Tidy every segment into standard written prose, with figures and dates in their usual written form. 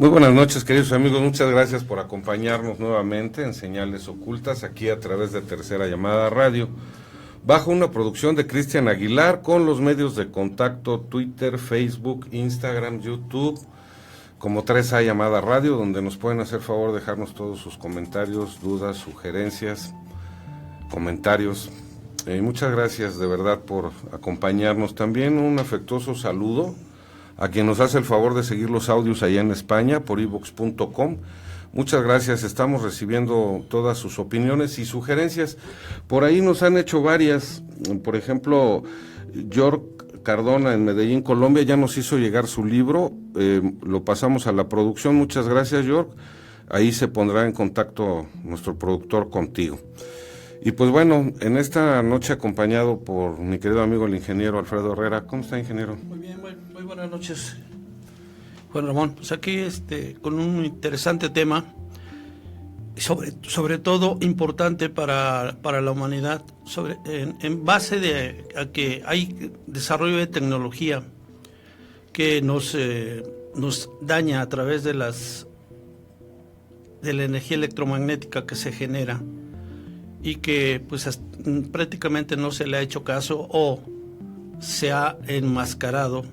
Muy buenas noches, queridos amigos, muchas gracias por acompañarnos nuevamente en Señales Ocultas, aquí a través de Tercera Llamada Radio, bajo una producción de Cristian Aguilar, con los medios de contacto Twitter, Facebook, Instagram, YouTube, como 3A Llamada Radio, donde nos pueden hacer favor de dejarnos todos sus comentarios, dudas, sugerencias, comentarios. Muchas gracias de verdad por acompañarnos. También un afectuoso saludo a quien nos hace el favor de seguir los audios allá en España por iVox.com. Muchas gracias, estamos recibiendo todas sus opiniones y sugerencias. Por ahí nos han hecho varias, por ejemplo, York Cardona en Medellín, Colombia, ya nos hizo llegar su libro, lo pasamos a la producción. Muchas gracias, York. Ahí se pondrá en contacto nuestro productor contigo. Y pues bueno, en esta noche acompañado por mi querido amigo el ingeniero Alfredo Herrera. ¿Cómo está, ingeniero? Muy bien, muy buenas noches, Juan Ramón. Pues aquí con un interesante tema, sobre todo importante para la humanidad, en base a que hay desarrollo de tecnología que nos daña a través de la energía electromagnética que se genera, y que pues prácticamente no se le ha hecho caso o se ha enmascarado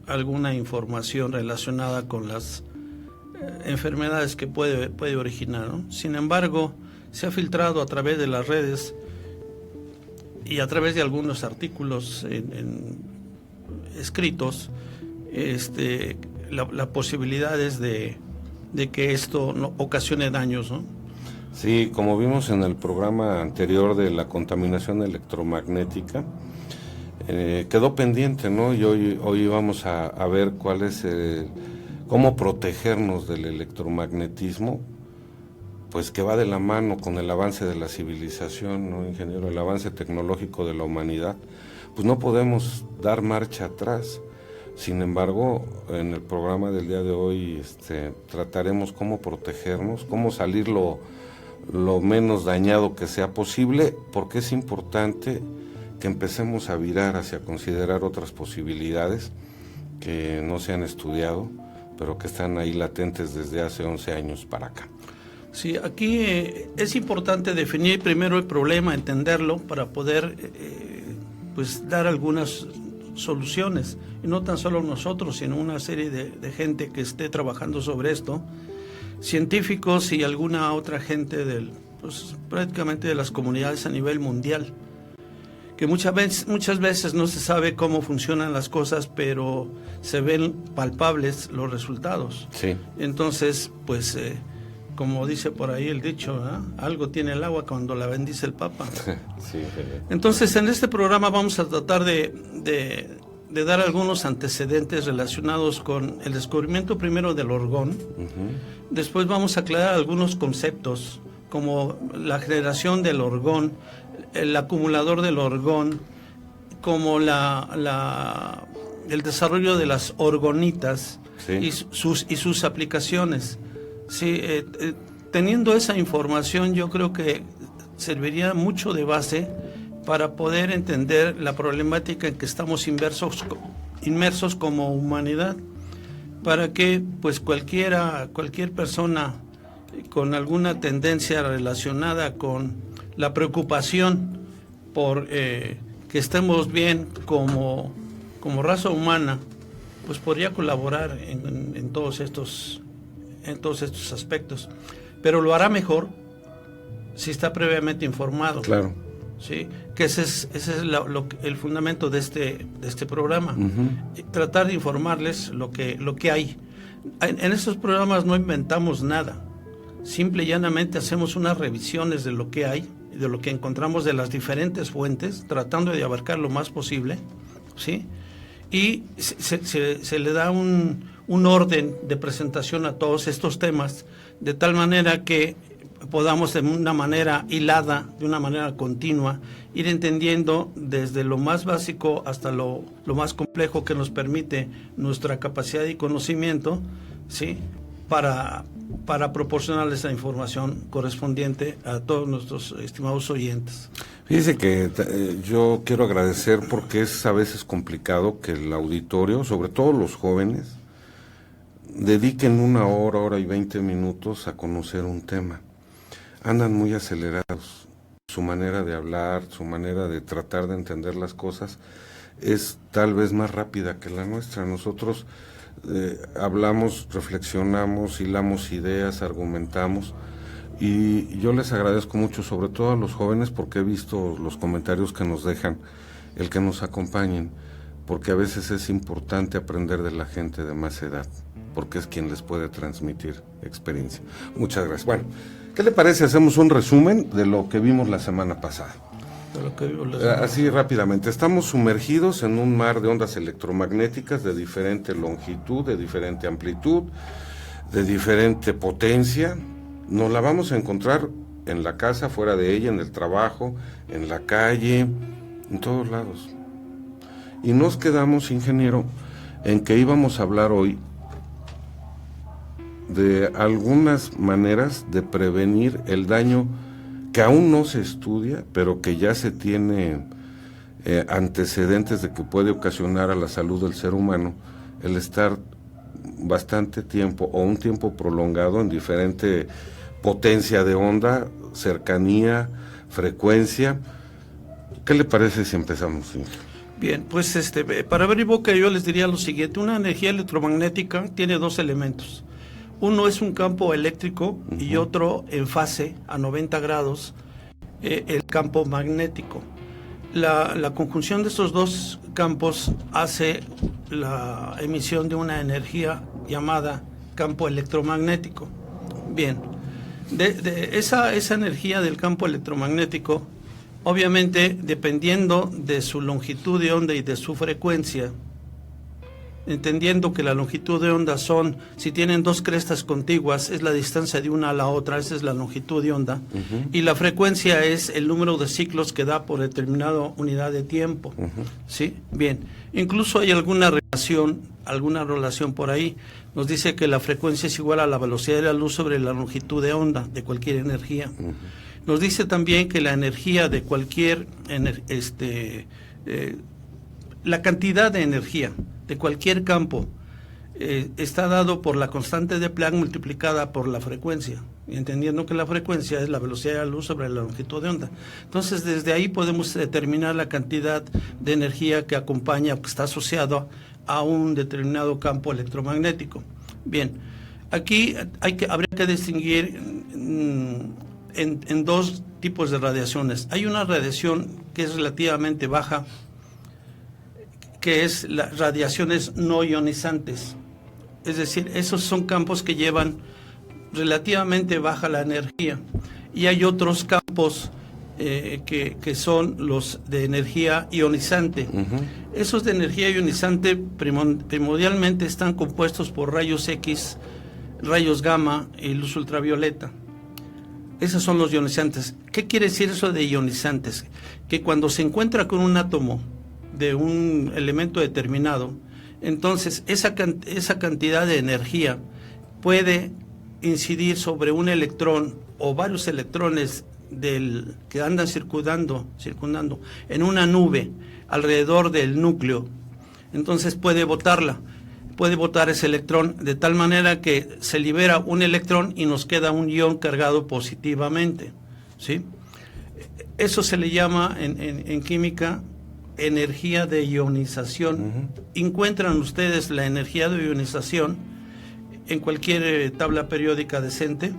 alguna información relacionada con las enfermedades que puede originar, ¿no? Sin embargo, se ha filtrado a través de las redes y a través de algunos artículos escritos la posibilidades de que esto no ocasione daños, ¿no? Sí, como vimos en el programa anterior de la contaminación electromagnética, quedó pendiente, ¿no? Y hoy vamos a ver cuál es cómo protegernos del electromagnetismo, pues que va de la mano con el avance de la civilización, ¿no, ingeniero? El avance tecnológico de la humanidad. Pues no podemos dar marcha atrás. Sin embargo, en el programa del día de hoy trataremos cómo protegernos, cómo salir lo menos dañado que sea posible, porque es importante que empecemos a virar hacia considerar otras posibilidades que no se han estudiado, pero que están ahí latentes desde hace 11 años para acá. Sí, aquí es importante definir primero el problema, entenderlo, para poder pues dar algunas soluciones, y no tan solo nosotros, sino una serie de gente que esté trabajando sobre esto, científicos y alguna otra gente prácticamente de las comunidades a nivel mundial, que muchas veces no se sabe cómo funcionan las cosas, pero se ven palpables los resultados. Sí. Entonces, pues, como dice por ahí el dicho, ¿eh? Algo tiene el agua cuando la bendice el Papa. Sí. Entonces, en este programa vamos a tratar de dar algunos antecedentes relacionados con el descubrimiento primero del orgón. Uh-huh. Después vamos a aclarar algunos conceptos, como la generación del orgón, el acumulador del orgón, como el desarrollo de las orgonitas, sí, y sus aplicaciones. Sí, teniendo esa información, yo creo que serviría mucho de base para poder entender la problemática en que estamos inmersos como humanidad, para que pues cualquier persona con alguna tendencia relacionada con la preocupación por que estemos bien como raza humana, pues podría colaborar en todos estos aspectos, pero lo hará mejor si está previamente informado. Claro. Sí, que ese es el fundamento de este programa. Uh-huh. Tratar de informarles lo que hay. En estos programas no inventamos nada. Simple y llanamente hacemos unas revisiones de lo que hay, de lo que encontramos de las diferentes fuentes, tratando de abarcar lo más posible, ¿sí? Y se le da un orden de presentación a todos estos temas, de tal manera que podamos de una manera hilada, de una manera continua, ir entendiendo desde lo más básico hasta lo más complejo que nos permite nuestra capacidad y conocimiento, ¿sí? Para proporcionarles la información correspondiente a todos nuestros estimados oyentes. Fíjese que yo quiero agradecer, porque es a veces complicado que el auditorio, sobre todo los jóvenes, dediquen 1 hora, hora y 20 minutos a conocer un tema. Andan muy acelerados, su manera de hablar, su manera de tratar de entender las cosas es tal vez más rápida que la nuestra. Nosotros hablamos, reflexionamos, hilamos ideas, argumentamos, y yo les agradezco mucho, sobre todo a los jóvenes, porque he visto los comentarios que nos dejan, el que nos acompañen, porque a veces es importante aprender de la gente de más edad, porque es quien les puede transmitir experiencia. Muchas gracias. Bueno, ¿qué le parece? Hacemos un resumen de lo que vimos la semana pasada. Así rápidamente, estamos sumergidos en un mar de ondas electromagnéticas de diferente longitud, de diferente amplitud, de diferente potencia. Nos la vamos a encontrar en la casa, fuera de ella, en el trabajo, en la calle, en todos lados. Y nos quedamos, ingeniero, en que íbamos a hablar hoy de algunas maneras de prevenir el daño que aún no se estudia, pero que ya se tiene antecedentes de que puede ocasionar a la salud del ser humano el estar bastante tiempo o un tiempo prolongado en diferente potencia de onda, cercanía, frecuencia. ¿Qué le parece si empezamos, Inge? Bien, pues para abrir boca yo les diría lo siguiente: una energía electromagnética tiene dos elementos. Uno es un campo eléctrico y otro en fase a 90 grados, el campo magnético. La conjunción de estos dos campos hace la emisión de una energía llamada campo electromagnético. Bien, de esa energía del campo electromagnético, obviamente dependiendo de su longitud de onda y de su frecuencia, entendiendo que la longitud de onda son, si tienen dos crestas contiguas, es la distancia de una a la otra, esa es la longitud de onda, y la frecuencia es el número de ciclos que da por determinada unidad de tiempo. ¿Sí? Bien, incluso hay alguna relación por ahí, nos dice que la frecuencia es igual a la velocidad de la luz sobre la longitud de onda de cualquier energía. Nos dice también que la energía de cualquier, la cantidad de energía de cualquier campo está dado por la constante de Planck multiplicada por la frecuencia, entendiendo que la frecuencia es la velocidad de la luz sobre la longitud de onda. Entonces, desde ahí podemos determinar la cantidad de energía que acompaña o que está asociado a un determinado campo electromagnético. Bien, aquí habría que distinguir en dos tipos de radiaciones. Hay una radiación que es relativamente baja, que es las radiaciones no ionizantes. Es decir, esos son campos que llevan relativamente baja la energía. Y hay otros campos que son los de energía ionizante. Esos de energía ionizante primordialmente están compuestos por rayos X, rayos gamma y luz ultravioleta. Esos son los ionizantes. ¿Qué quiere decir eso de ionizantes? Que cuando se encuentra con un átomo de un elemento determinado, entonces esa cantidad de energía puede incidir sobre un electrón o varios electrones que andan circundando en una nube alrededor del núcleo. Entonces puede botar ese electrón de tal manera que se libera un electrón y nos queda un ion cargado positivamente, ¿sí? Eso se le llama en química energía de ionización. Encuentran ustedes la energía de ionización en cualquier tabla periódica decente.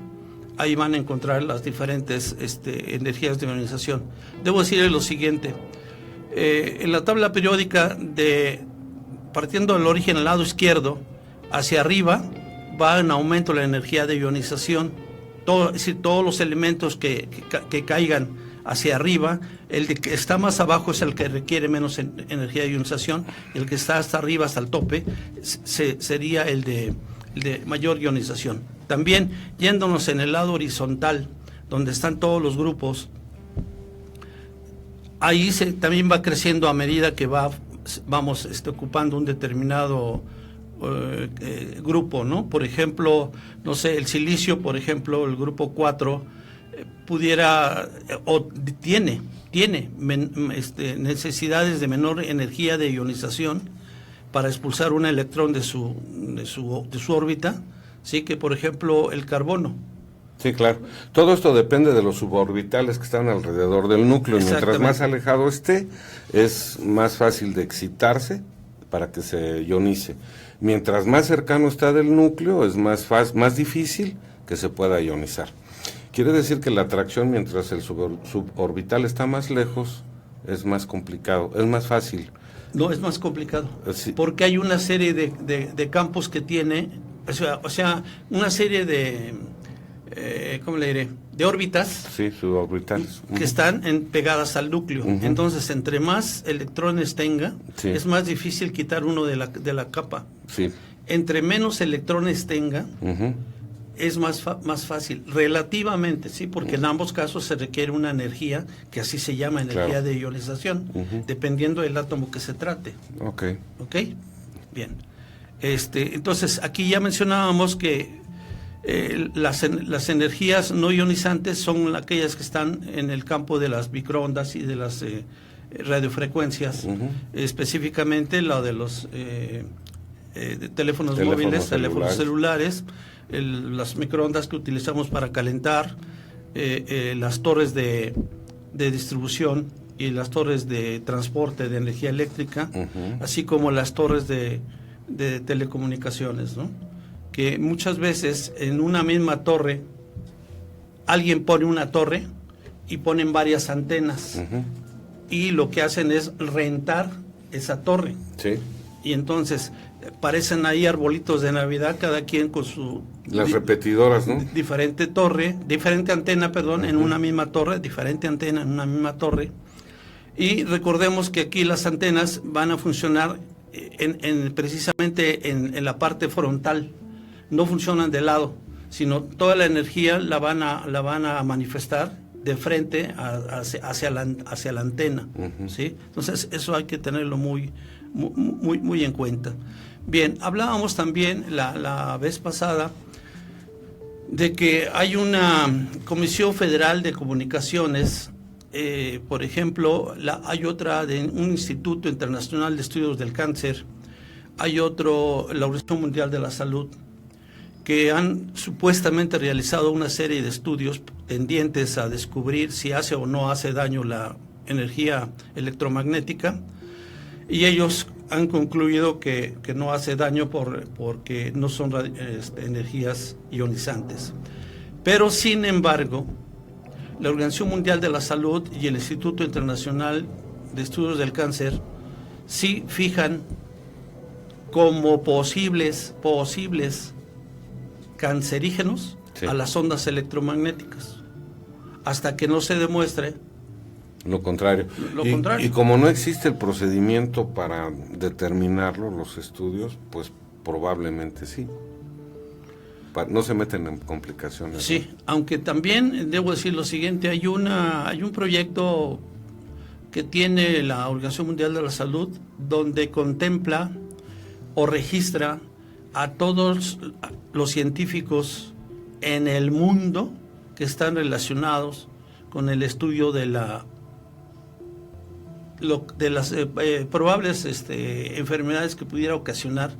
Ahí van a encontrar las diferentes energías de ionización. Debo decirles lo siguiente: en la tabla periódica, partiendo del origen al lado izquierdo hacia arriba, va en aumento la energía de ionización. Es decir, todos los elementos que caigan hacia arriba, el que está más abajo es el que requiere menos energía de ionización, y el que está hasta arriba, hasta el tope, sería el de mayor ionización. También, yéndonos en el lado horizontal, donde están todos los grupos, ahí también va creciendo a medida que vamos ocupando un determinado grupo, ¿no? Por ejemplo, no sé, el silicio, por ejemplo, el grupo 4, pudiera o tiene necesidades de menor energía de ionización, para expulsar un electrón de su órbita, sí, que por ejemplo el carbono. Sí, claro. Todo esto depende de los suborbitales que están alrededor del núcleo. Mientras más alejado esté, es más fácil de excitarse para que se ionice. Mientras más cercano está del núcleo, es más difícil que se pueda ionizar. Quiere decir que la atracción, mientras el suborbital está más lejos, es más complicado, es más fácil. No, es más complicado, sí. Porque hay una serie de campos que tiene, o sea, una serie de, ¿cómo le diré?, de órbitas. Sí, suborbitales. Que están pegadas al núcleo. Entonces, entre más electrones tenga, es más difícil quitar uno de la capa. Sí. Entre menos electrones tenga, es más fácil, relativamente, sí, porque en ambos casos se requiere una energía, que así se llama energía de ionización, dependiendo del átomo que se trate. Ok. Bien. Entonces, aquí ya mencionábamos que las energías no ionizantes son aquellas que están en el campo de las microondas y de las radiofrecuencias, específicamente la de los teléfonos móviles, teléfonos celulares, las microondas que utilizamos para calentar, las torres de distribución y las torres de transporte de energía eléctrica, así como las torres de telecomunicaciones, ¿no? Que muchas veces en una misma torre alguien pone una torre y ponen varias antenas, y lo que hacen es rentar esa torre. Sí. Y entonces parecen ahí arbolitos de Navidad, cada quien con su... Las repetidoras, ¿no? Diferente antena, en una misma torre, diferente antena en una misma torre. Y recordemos que aquí las antenas van a funcionar precisamente en la parte frontal, no funcionan de lado, sino toda la energía la van a manifestar de frente hacia la antena, ¿sí? Entonces eso hay que tenerlo muy en cuenta. Bien, hablábamos también la vez pasada de que hay una Comisión Federal de Comunicaciones, por ejemplo, hay otra de un Instituto Internacional de Estudios del Cáncer, hay otro, la Organización Mundial de la Salud, que han supuestamente realizado una serie de estudios tendientes a descubrir si hace o no hace daño la energía electromagnética, y ellos han concluido que no hace daño porque no son energías ionizantes. Pero sin embargo, la Organización Mundial de la Salud y el Instituto Internacional de Estudios del Cáncer sí fijan como posibles cancerígenos a las ondas electromagnéticas, hasta que no se demuestre lo contrario. Y como no existe el procedimiento para determinarlo, los estudios, pues probablemente sí. No se meten en complicaciones. Sí, ¿no? Aunque también debo decir lo siguiente, hay un proyecto que tiene la Organización Mundial de la Salud, donde contempla o registra a todos los científicos en el mundo que están relacionados con el estudio de las probables enfermedades que pudiera ocasionar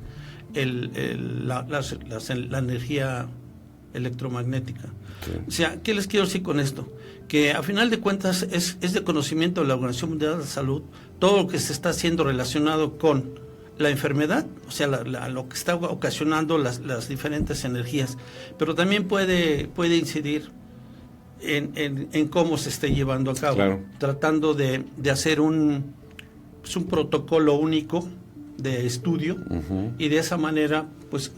la energía electromagnética. Sí. O sea, ¿qué les quiero decir con esto? Que a final de cuentas es de conocimiento de la Organización Mundial de la Salud todo lo que se está haciendo relacionado con la enfermedad, o sea, lo que está ocasionando las diferentes energías, pero también puede incidir en cómo se esté llevando a cabo, claro, tratando de hacer un protocolo único de estudio, y de esa manera, pues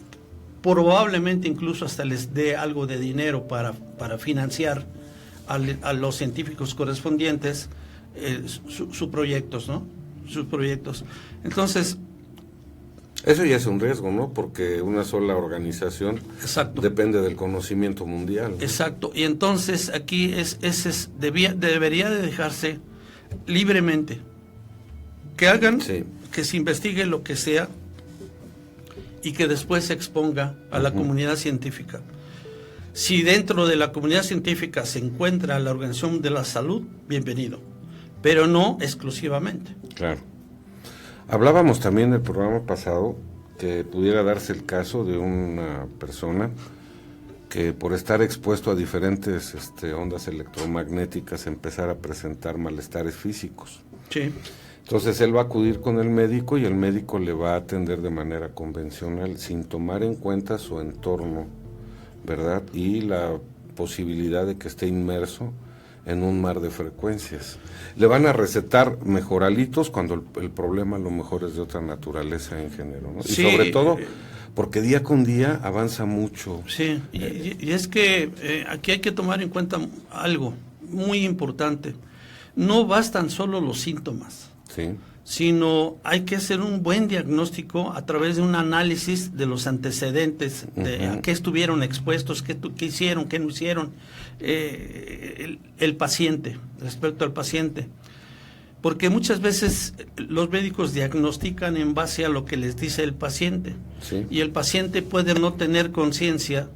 probablemente incluso hasta les dé algo de dinero para financiar a los científicos correspondientes sus proyectos, ¿no? Sus proyectos. Entonces, eso ya es un riesgo, ¿no? Porque una sola organización, exacto, depende del conocimiento mundial, ¿no? Exacto. Y entonces aquí debería de dejarse libremente que hagan, sí, que se investigue lo que sea y que después se exponga a la comunidad científica. Si dentro de la comunidad científica se encuentra la Organización de la Salud, bienvenido, pero no exclusivamente. Claro. Hablábamos también el programa pasado que pudiera darse el caso de una persona que por estar expuesto a diferentes ondas electromagnéticas empezara a presentar malestares físicos. Sí. Entonces él va a acudir con el médico y el médico le va a atender de manera convencional sin tomar en cuenta su entorno, ¿verdad? Y la posibilidad de que esté inmerso en un mar de frecuencias. Le van a recetar mejoralitos cuando el problema a lo mejor es de otra naturaleza en género, ¿no? Sí, y sobre todo porque día con día avanza mucho. Sí, y es que aquí hay que tomar en cuenta algo muy importante. No bastan solo los síntomas, Sí. sino hay que hacer un buen diagnóstico a través de un análisis de los antecedentes, de a qué estuvieron expuestos, qué hicieron, qué no hicieron, el paciente, respecto al paciente. Porque muchas veces los médicos diagnostican en base a lo que les dice el paciente. Sí. Y el paciente puede no tener conciencia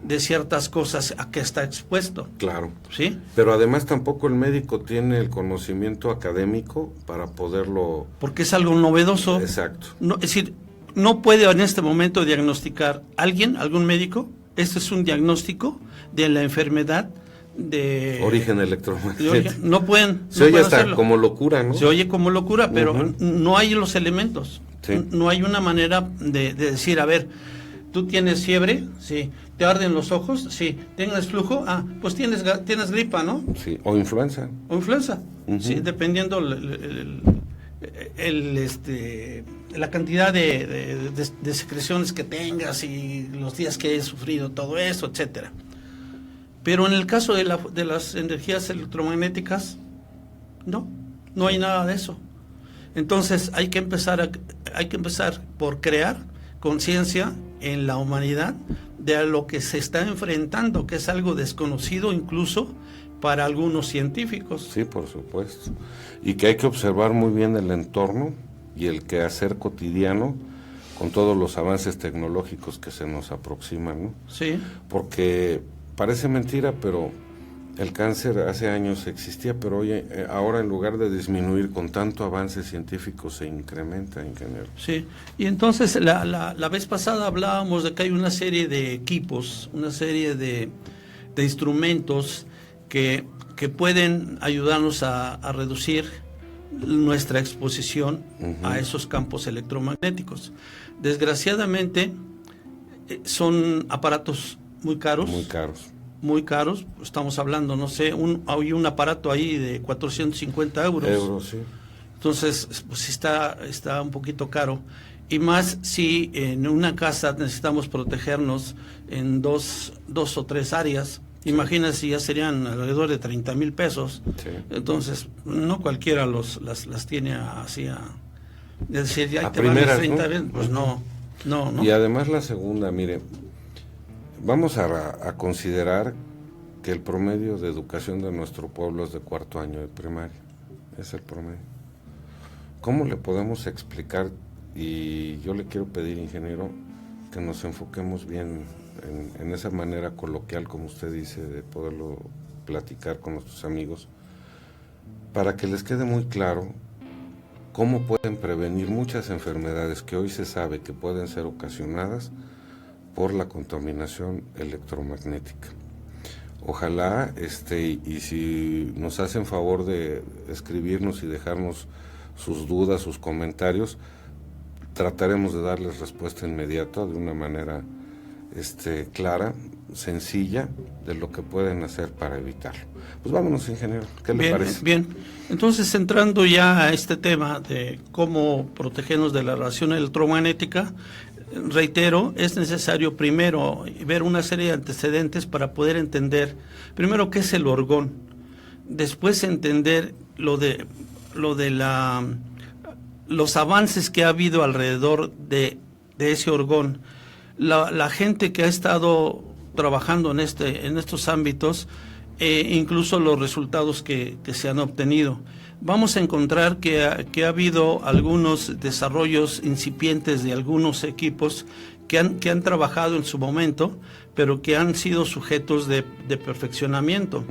de ciertas cosas a que está expuesto. Claro. ¿Sí? Pero además tampoco el médico tiene el conocimiento académico para poderlo... Porque es algo novedoso. Exacto. No, es decir, no puede en este momento diagnosticar algún médico. Este es un diagnóstico de la enfermedad de origen electromagnético. No pueden. Se oye hasta hacerlo. como locura, ¿no? Se oye como locura, pero no hay los elementos. Sí. No hay una manera de decir, a ver, ¿tú tienes fiebre? Sí. ¿Te arden los ojos? Sí. ¿Tienes flujo? Ah, pues tienes gripa, ¿no? Sí. O influenza. O influenza. Sí, dependiendo la cantidad de secreciones que tengas y los días que he sufrido todo eso, etcétera. Pero en el caso de las energías electromagnéticas, no hay nada de eso. Entonces hay que empezar por crear conciencia en la humanidad de a lo que se está enfrentando, que es algo desconocido incluso para algunos científicos. Sí, por supuesto. Y que hay que observar muy bien el entorno y el quehacer cotidiano con todos los avances tecnológicos que se nos aproximan, ¿no? Sí. Porque parece mentira, pero el cáncer hace años existía, pero hoy, ahora en lugar de disminuir con tanto avance científico, se incrementa, ingeniero. Sí, y entonces la vez pasada hablábamos de que hay una serie de equipos, una serie de instrumentos que pueden ayudarnos a reducir nuestra exposición a esos campos electromagnéticos. Desgraciadamente, son aparatos muy caros. Muy caros, estamos hablando, no sé, hay un aparato ahí de 450 euros. Sí. Entonces, pues está un poquito caro. Y más si en una casa necesitamos protegernos en dos o tres áreas. Imagínense, si ya serían alrededor de 30,000 pesos. Sí. Entonces, no cualquiera las tiene así es decir, ya a te van primeras, 30 veces, pues no. Y además la segunda, mire, vamos a considerar que el promedio de educación de nuestro pueblo es de 4º año de primaria. Es el promedio. ¿Cómo le podemos explicar? Y yo le quiero pedir, ingeniero, que nos enfoquemos bien en esa manera coloquial, como usted dice, de poderlo platicar con nuestros amigos, para que les quede muy claro cómo pueden prevenir muchas enfermedades que hoy se sabe que pueden ser ocasionadas por la contaminación electromagnética. Ojalá, y si nos hacen favor de escribirnos y dejarnos sus dudas, sus comentarios, trataremos de darles respuesta inmediata de una manera clara, sencilla, de lo que pueden hacer para evitarlo. Pues vámonos, ingeniero, ¿qué le parece? Bien, entonces entrando ya a este tema de cómo protegernos de la radiación electromagnética, reitero, es necesario primero ver una serie de antecedentes para poder entender, primero, qué es el orgón, después entender los avances que ha habido alrededor de ese orgón. La gente que ha estado trabajando en estos ámbitos, incluso los resultados que se han obtenido. Vamos a encontrar que ha habido algunos desarrollos incipientes de algunos equipos que han trabajado en su momento, pero que han sido sujetos de perfeccionamiento.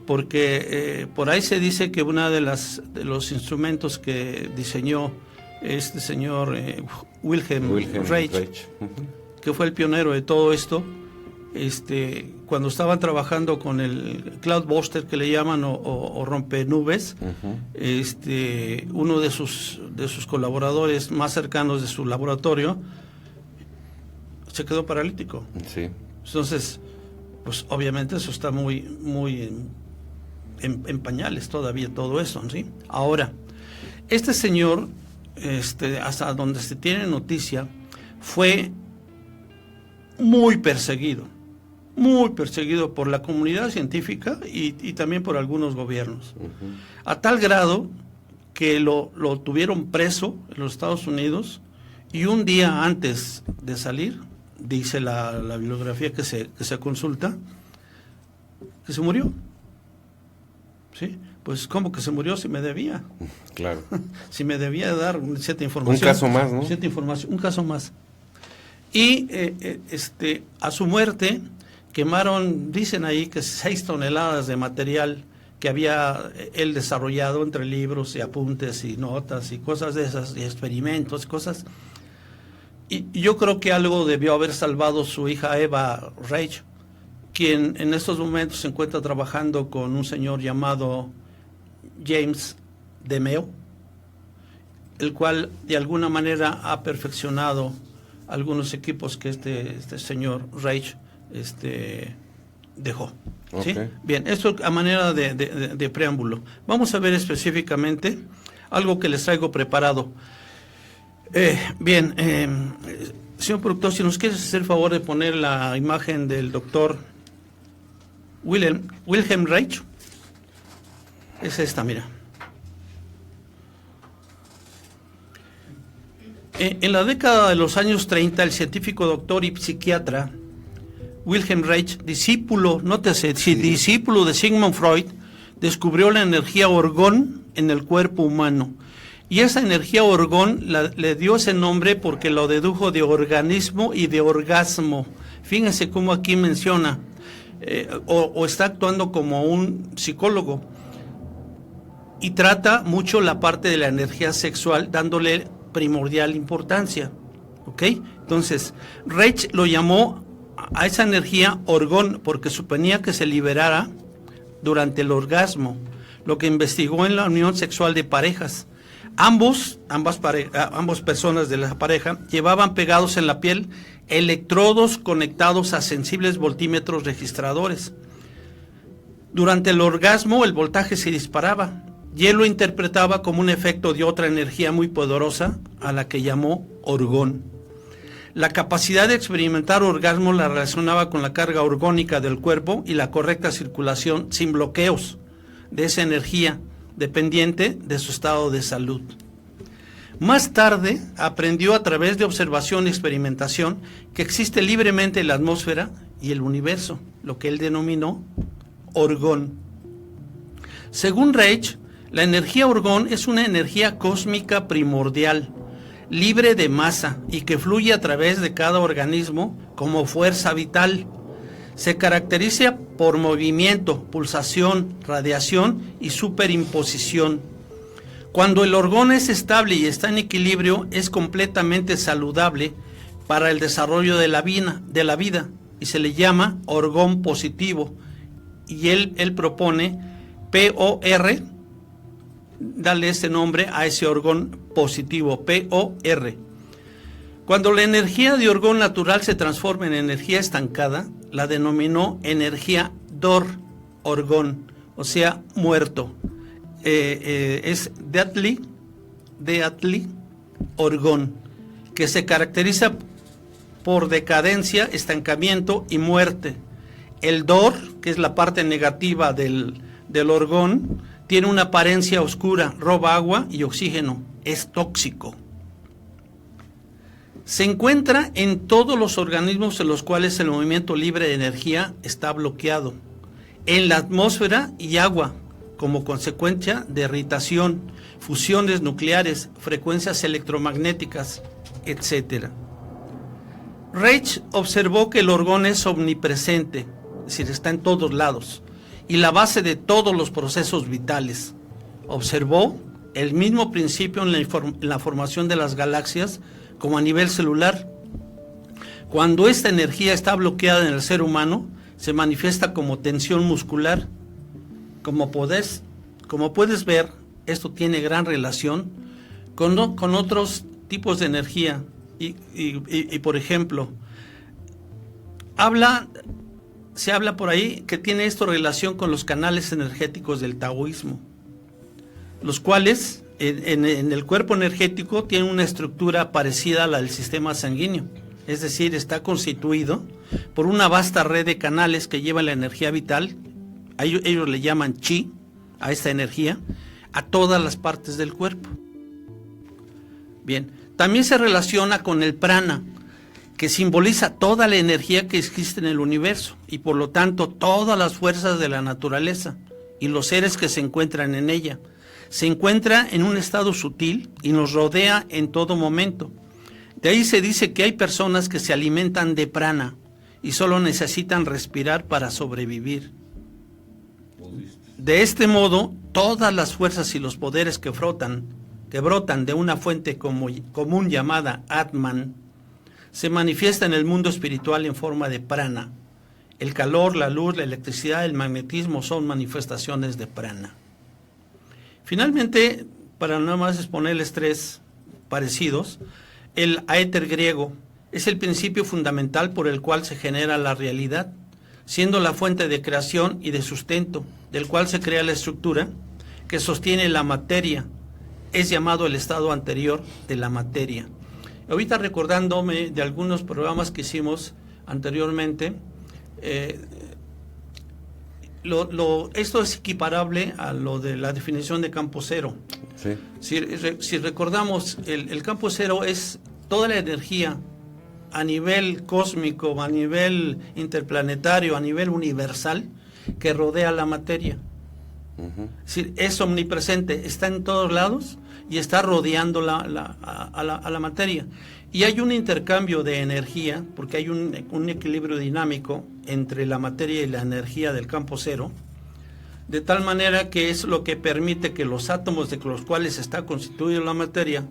Porque por ahí se dice que uno de los instrumentos que diseñó este señor Wilhelm Reich, que fue el pionero de todo esto. Cuando estaban trabajando con el Cloudbuster, que le llaman, o rompenubes, uno de sus colaboradores más cercanos de su laboratorio se quedó paralítico. Sí. Entonces, pues obviamente eso está muy en pañales todavía, todo eso, ¿sí? Ahora, este señor, hasta donde se tiene noticia, fue muy perseguido por la comunidad científica y también por algunos gobiernos, a tal grado que lo tuvieron preso en los Estados Unidos, y un día antes de salir, dice la bibliografía que se consulta, que se murió. ¿Sí? Pues, ¿cómo que se murió? Si me debía. Claro. Si me debía dar cierta información. Un caso más, ¿no? Cierta información, un caso más. Y a su muerte quemaron, dicen ahí, que 6 toneladas de material que había él desarrollado entre libros y apuntes y notas y cosas de esas, y experimentos, cosas. Y yo creo que algo debió haber salvado su hija Eva Reich, quien en estos momentos se encuentra trabajando con un señor llamado James DeMeo, el cual de alguna manera ha perfeccionado algunos equipos que este señor Reich dejó. ¿Sí? Okay. Bien, esto a manera de preámbulo. Vamos a ver específicamente algo que les traigo preparado. Señor productor, si nos quieres hacer el favor de poner la imagen del doctor Wilhelm Reich. Es esta, mira. En la década de los años 30, el científico doctor y psiquiatra Wilhelm Reich, discípulo de Sigmund Freud, descubrió la energía orgón en el cuerpo humano. Y esa energía orgón le dio ese nombre porque lo dedujo de organismo y de orgasmo. Fíjense cómo aquí menciona, o está actuando como un psicólogo, y trata mucho la parte de la energía sexual, dándole primordial importancia. ¿Ok? Entonces, Reich lo llamó a esa energía orgón porque suponía que se liberara durante el orgasmo, lo que investigó en la unión sexual de parejas. Ambas personas de la pareja llevaban pegados en la piel electrodos conectados a sensibles voltímetros registradores. Durante el orgasmo el voltaje se disparaba y él lo interpretaba como un efecto de otra energía muy poderosa a la que llamó orgón. La capacidad de experimentar orgasmo la relacionaba con la carga orgónica del cuerpo y la correcta circulación sin bloqueos de esa energía, dependiente de su estado de salud. Más tarde aprendió a través de observación y experimentación que existe libremente la atmósfera y el universo, lo que él denominó orgón. Según Reich, la energía orgón es una energía cósmica primordial, libre de masa y que fluye a través de cada organismo como fuerza vital. Se caracteriza por movimiento, pulsación, radiación y superimposición. Cuando el orgón es estable y está en equilibrio, es completamente saludable para el desarrollo de la vida y se le llama orgón positivo. Y él propone POR, dale este nombre a ese orgón positivo, POR. Cuando la energía de orgón natural se transforma en energía estancada, la denominó energía DOR, orgón, o sea, muerto. Es deadly, orgón, que se caracteriza por decadencia, estancamiento y muerte. El DOR, que es la parte negativa del orgón, tiene una apariencia oscura, roba agua y oxígeno, es tóxico. Se encuentra en todos los organismos en los cuales el movimiento libre de energía está bloqueado, en la atmósfera y agua, como consecuencia de irritación, fusiones nucleares, frecuencias electromagnéticas, etc. Reich observó que el orgón es omnipresente, es decir, está en todos lados, y la base de todos los procesos vitales. Observó el mismo principio en la formación de las galaxias como a nivel celular. Cuando esta energía está bloqueada en el ser humano, se manifiesta como tensión muscular. Como puedes ver, esto tiene gran relación con otros tipos de energía. Y por ejemplo, se habla por ahí que tiene esto relación con los canales energéticos del taoísmo, los cuales en el cuerpo energético tienen una estructura parecida a la del sistema sanguíneo. Es decir, está constituido por una vasta red de canales que llevan la energía vital, ellos le llaman chi, a esta energía, a todas las partes del cuerpo. Bien, también se relaciona con el prana, que simboliza toda la energía que existe en el universo y por lo tanto todas las fuerzas de la naturaleza y los seres que se encuentran en ella. Se encuentra en un estado sutil y nos rodea en todo momento. De ahí se dice que hay personas que se alimentan de prana y solo necesitan respirar para sobrevivir. De este modo, todas las fuerzas y los poderes que brotan de una fuente común llamada Atman, se manifiesta en el mundo espiritual en forma de prana. El calor, la luz, la electricidad, el magnetismo son manifestaciones de prana. Finalmente, para nada más exponerles tres parecidos, el aéter griego es el principio fundamental por el cual se genera la realidad, siendo la fuente de creación y de sustento, del cual se crea la estructura que sostiene la materia. Es llamado el estado anterior de la materia. Ahorita recordándome de algunos programas que hicimos anteriormente, esto es equiparable a lo de la definición de campo cero. Sí. Si recordamos, el campo cero es toda la energía a nivel cósmico, a nivel interplanetario, a nivel universal, que rodea la materia. Es omnipresente, está en todos lados y está rodeando a la materia. Y hay un intercambio de energía, porque hay un equilibrio dinámico entre la materia y la energía del campo cero, de tal manera que es lo que permite que los átomos de los cuales está constituida la materia,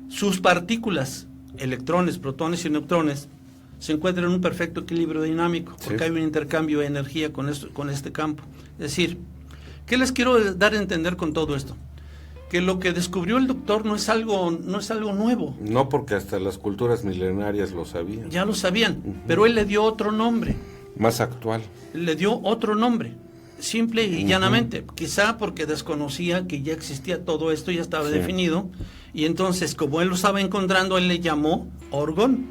sus partículas, electrones, protones y neutrones, se encuentran en un perfecto equilibrio dinámico, porque hay un intercambio de energía con este campo. Es decir, ¿qué les quiero dar a entender con todo esto? Que lo que descubrió el doctor no es algo nuevo. No, porque hasta las culturas milenarias lo sabían. Ya lo sabían, pero él le dio otro nombre. Más actual. Le dio otro nombre, simple y llanamente. Quizá porque desconocía que ya existía todo esto, ya estaba definido. Y entonces, como él lo estaba encontrando, él le llamó orgón.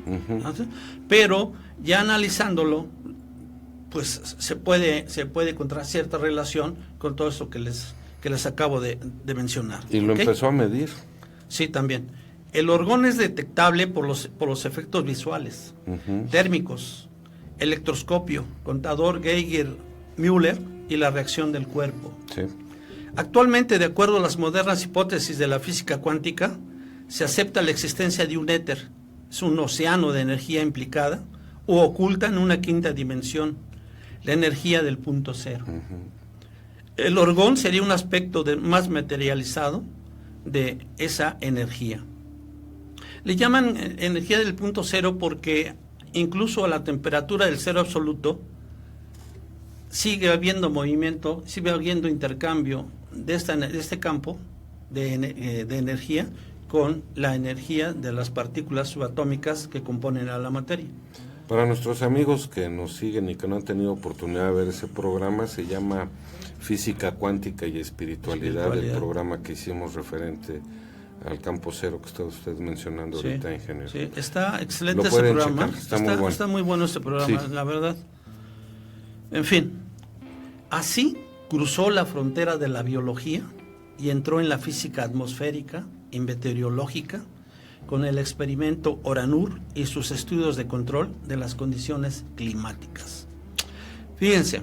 Pero ya analizándolo, pues se puede encontrar cierta relación con todo eso que les acabo de mencionar. Y lo empezó a medir. Sí, también. El orgón es detectable por los efectos visuales, térmicos, electroscopio, contador Geiger-Müller y la reacción del cuerpo. Sí. Actualmente, de acuerdo a las modernas hipótesis de la física cuántica, se acepta la existencia de un éter, es un océano de energía implicada o oculta en una quinta dimensión, la energía del punto cero. El orgón sería un aspecto más materializado de esa energía. Le llaman energía del punto cero porque incluso a la temperatura del cero absoluto sigue habiendo movimiento, sigue habiendo intercambio de este campo de energía con la energía de las partículas subatómicas que componen a la materia. Para nuestros amigos que nos siguen y que no han tenido oportunidad de ver ese programa, se llama Física Cuántica y Espiritualidad, el programa que hicimos referente al campo cero que está usted mencionando ahorita, ingeniero. Sí, está excelente ese programa. Está muy bueno este programa, la verdad. En fin, así cruzó la frontera de la biología y entró en la física atmosférica y meteorológica con el experimento Oranur y sus estudios de control de las condiciones climáticas. Fíjense,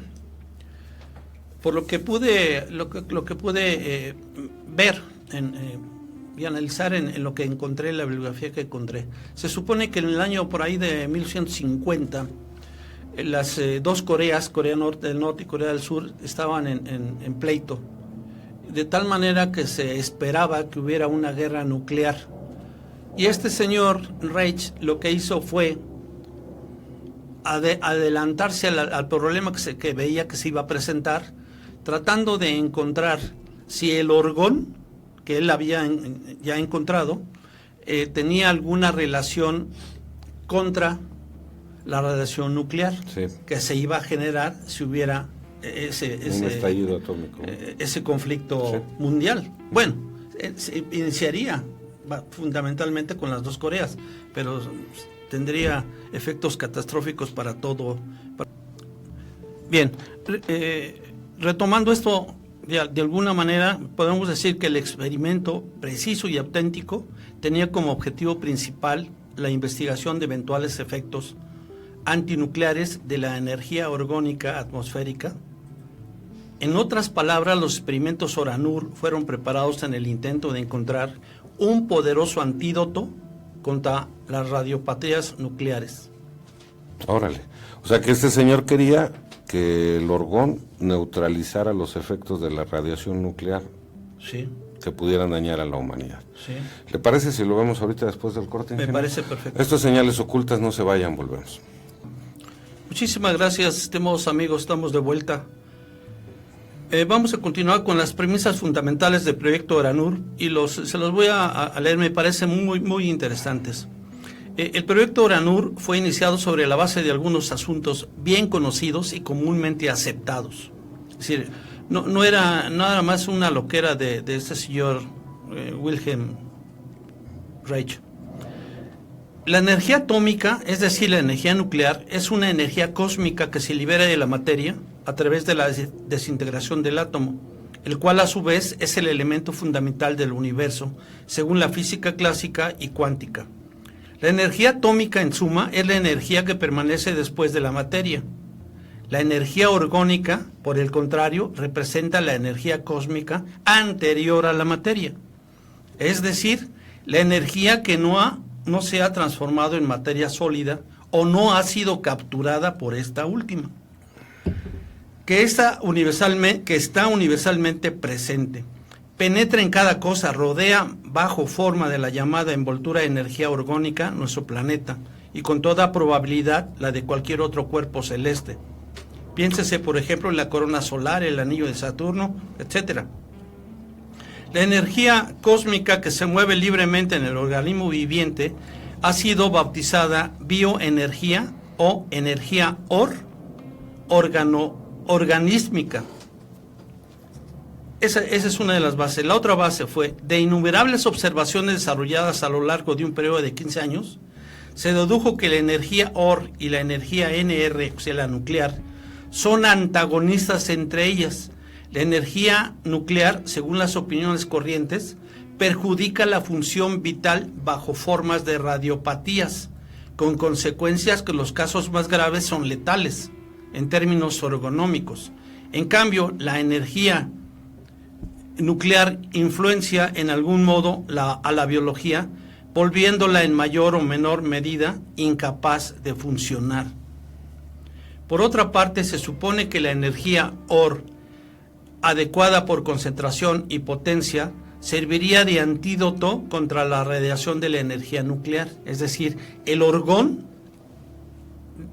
por lo que pude ver y analizar en lo que encontré, en la bibliografía que encontré, se supone que en el año por ahí de 1150 las dos Coreas, Corea del Norte y Corea del Sur, estaban en pleito de tal manera que se esperaba que hubiera una guerra nuclear. Y este señor Reich lo que hizo fue adelantarse al problema que veía que se iba a presentar, tratando de encontrar si el orgón que él había ya encontrado tenía alguna relación contra la radiación nuclear, sí, que se iba a generar si hubiera un estallido atómico, ese conflicto, sí, mundial. Bueno, se iniciaría fundamentalmente con las dos Coreas, pero tendría efectos catastróficos para todo. Bien, retomando esto, de alguna manera podemos decir que el experimento preciso y auténtico tenía como objetivo principal la investigación de eventuales efectos antinucleares de la energía orgónica atmosférica. En otras palabras, los experimentos Oranur fueron preparados en el intento de encontrar un poderoso antídoto contra las radiopatías nucleares. Órale, o sea que este señor quería que el orgón neutralizara los efectos de la radiación nuclear, sí, que pudieran dañar a la humanidad. Sí. ¿Le parece si lo vemos ahorita después del corte? Me parece perfecto. Estas señales ocultas, no se vayan, volvemos. Muchísimas gracias, estimados amigos, estamos de vuelta. Vamos a continuar con las premisas fundamentales del proyecto Oranur y se los voy a leer, me parecen muy interesantes. El proyecto Oranur fue iniciado sobre la base de algunos asuntos bien conocidos y comúnmente aceptados. Es decir, no era nada más una loquera de este señor Wilhelm Reich. La energía atómica, es decir, la energía nuclear, es una energía cósmica que se libera de la materia a través de la desintegración del átomo, el cual a su vez es el elemento fundamental del universo, según la física clásica y cuántica. La energía atómica, en suma, es la energía que permanece después de la materia. La energía orgónica, por el contrario, representa la energía cósmica anterior a la materia, es decir, la energía que no se ha transformado en materia sólida o no ha sido capturada por esta última, que está universalmente presente, penetra en cada cosa, rodea bajo forma de la llamada envoltura de energía orgónica nuestro planeta y con toda probabilidad la de cualquier otro cuerpo celeste. Piénsese, por ejemplo, en la corona solar, el anillo de Saturno, etc. La energía cósmica que se mueve libremente en el organismo viviente ha sido bautizada bioenergía o energía organísmica. Esa es una de las bases. La otra base fue, de innumerables observaciones desarrolladas a lo largo de un periodo de 15 años, se dedujo que la energía OR y la energía NR, o sea, la nuclear, son antagonistas entre ellas. La energía nuclear, según las opiniones corrientes, perjudica la función vital bajo formas de radiopatías, con consecuencias que en los casos más graves son letales, en términos ergonómicos. En cambio, la energía nuclear influencia en algún modo a la biología, volviéndola en mayor o menor medida incapaz de funcionar. Por otra parte, se supone que la energía OR, adecuada por concentración y potencia, serviría de antídoto contra la radiación de la energía nuclear. Es decir, el orgón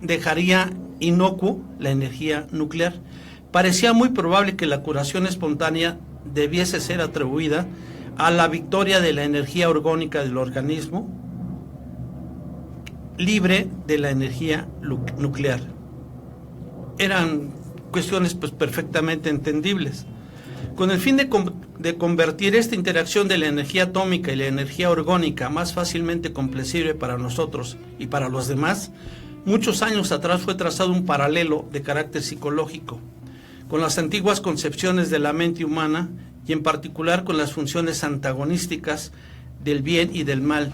dejaría inocuo la energía nuclear. Parecía muy probable que la curación espontánea debiese ser atribuida a la victoria de la energía orgónica del organismo, libre de la energía nuclear. Eran cuestiones pues perfectamente entendibles. Con el fin de convertir esta interacción de la energía atómica y la energía orgónica más fácilmente comprensible para nosotros y para los demás, muchos años atrás fue trazado un paralelo de carácter psicológico con las antiguas concepciones de la mente humana y en particular con las funciones antagonísticas del bien y del mal,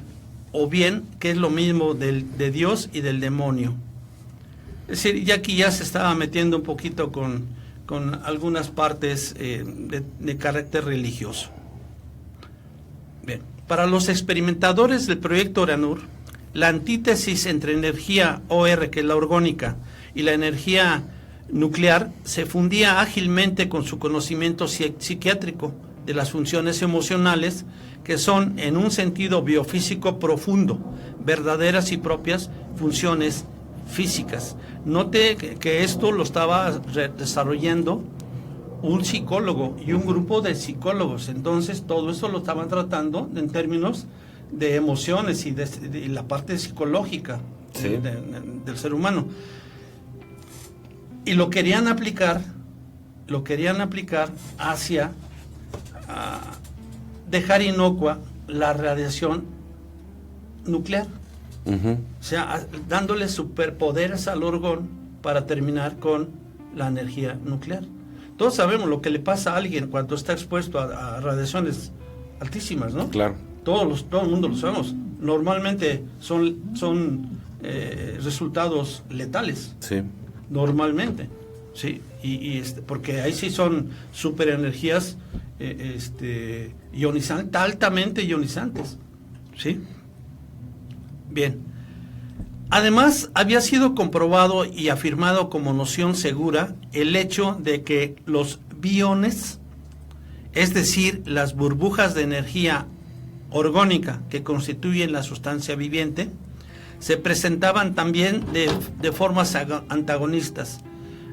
o bien, que es lo mismo de Dios y del demonio. Es decir, ya aquí ya se estaba metiendo un poquito con algunas partes de carácter religioso. Bien, para los experimentadores del proyecto Oranur, la antítesis entre energía OR, que es la orgónica, y la energía nuclear se fundía ágilmente con su conocimiento psiquiátrico de las funciones emocionales, que son en un sentido biofísico profundo, verdaderas y propias funciones físicas. Note que esto lo estaba desarrollando un psicólogo y un grupo de psicólogos. Entonces todo eso lo estaban tratando en términos de emociones y de la parte psicológica, sí, del ser humano. Y lo querían aplicar hacia dejar inocua la radiación nuclear. O sea, dándole superpoderes al orgón para terminar con la energía nuclear. Todos sabemos lo que le pasa a alguien cuando está expuesto a radiaciones altísimas, ¿no? Claro. Todo el mundo lo sabemos. Normalmente son resultados letales. Sí. Normalmente, sí. Porque ahí sí son superenergías ionizantes, altamente ionizantes, ¿sí? Bien. Además, había sido comprobado y afirmado como noción segura el hecho de que los biones, es decir, las burbujas de energía orgónica que constituyen la sustancia viviente, se presentaban también de formas antagonistas,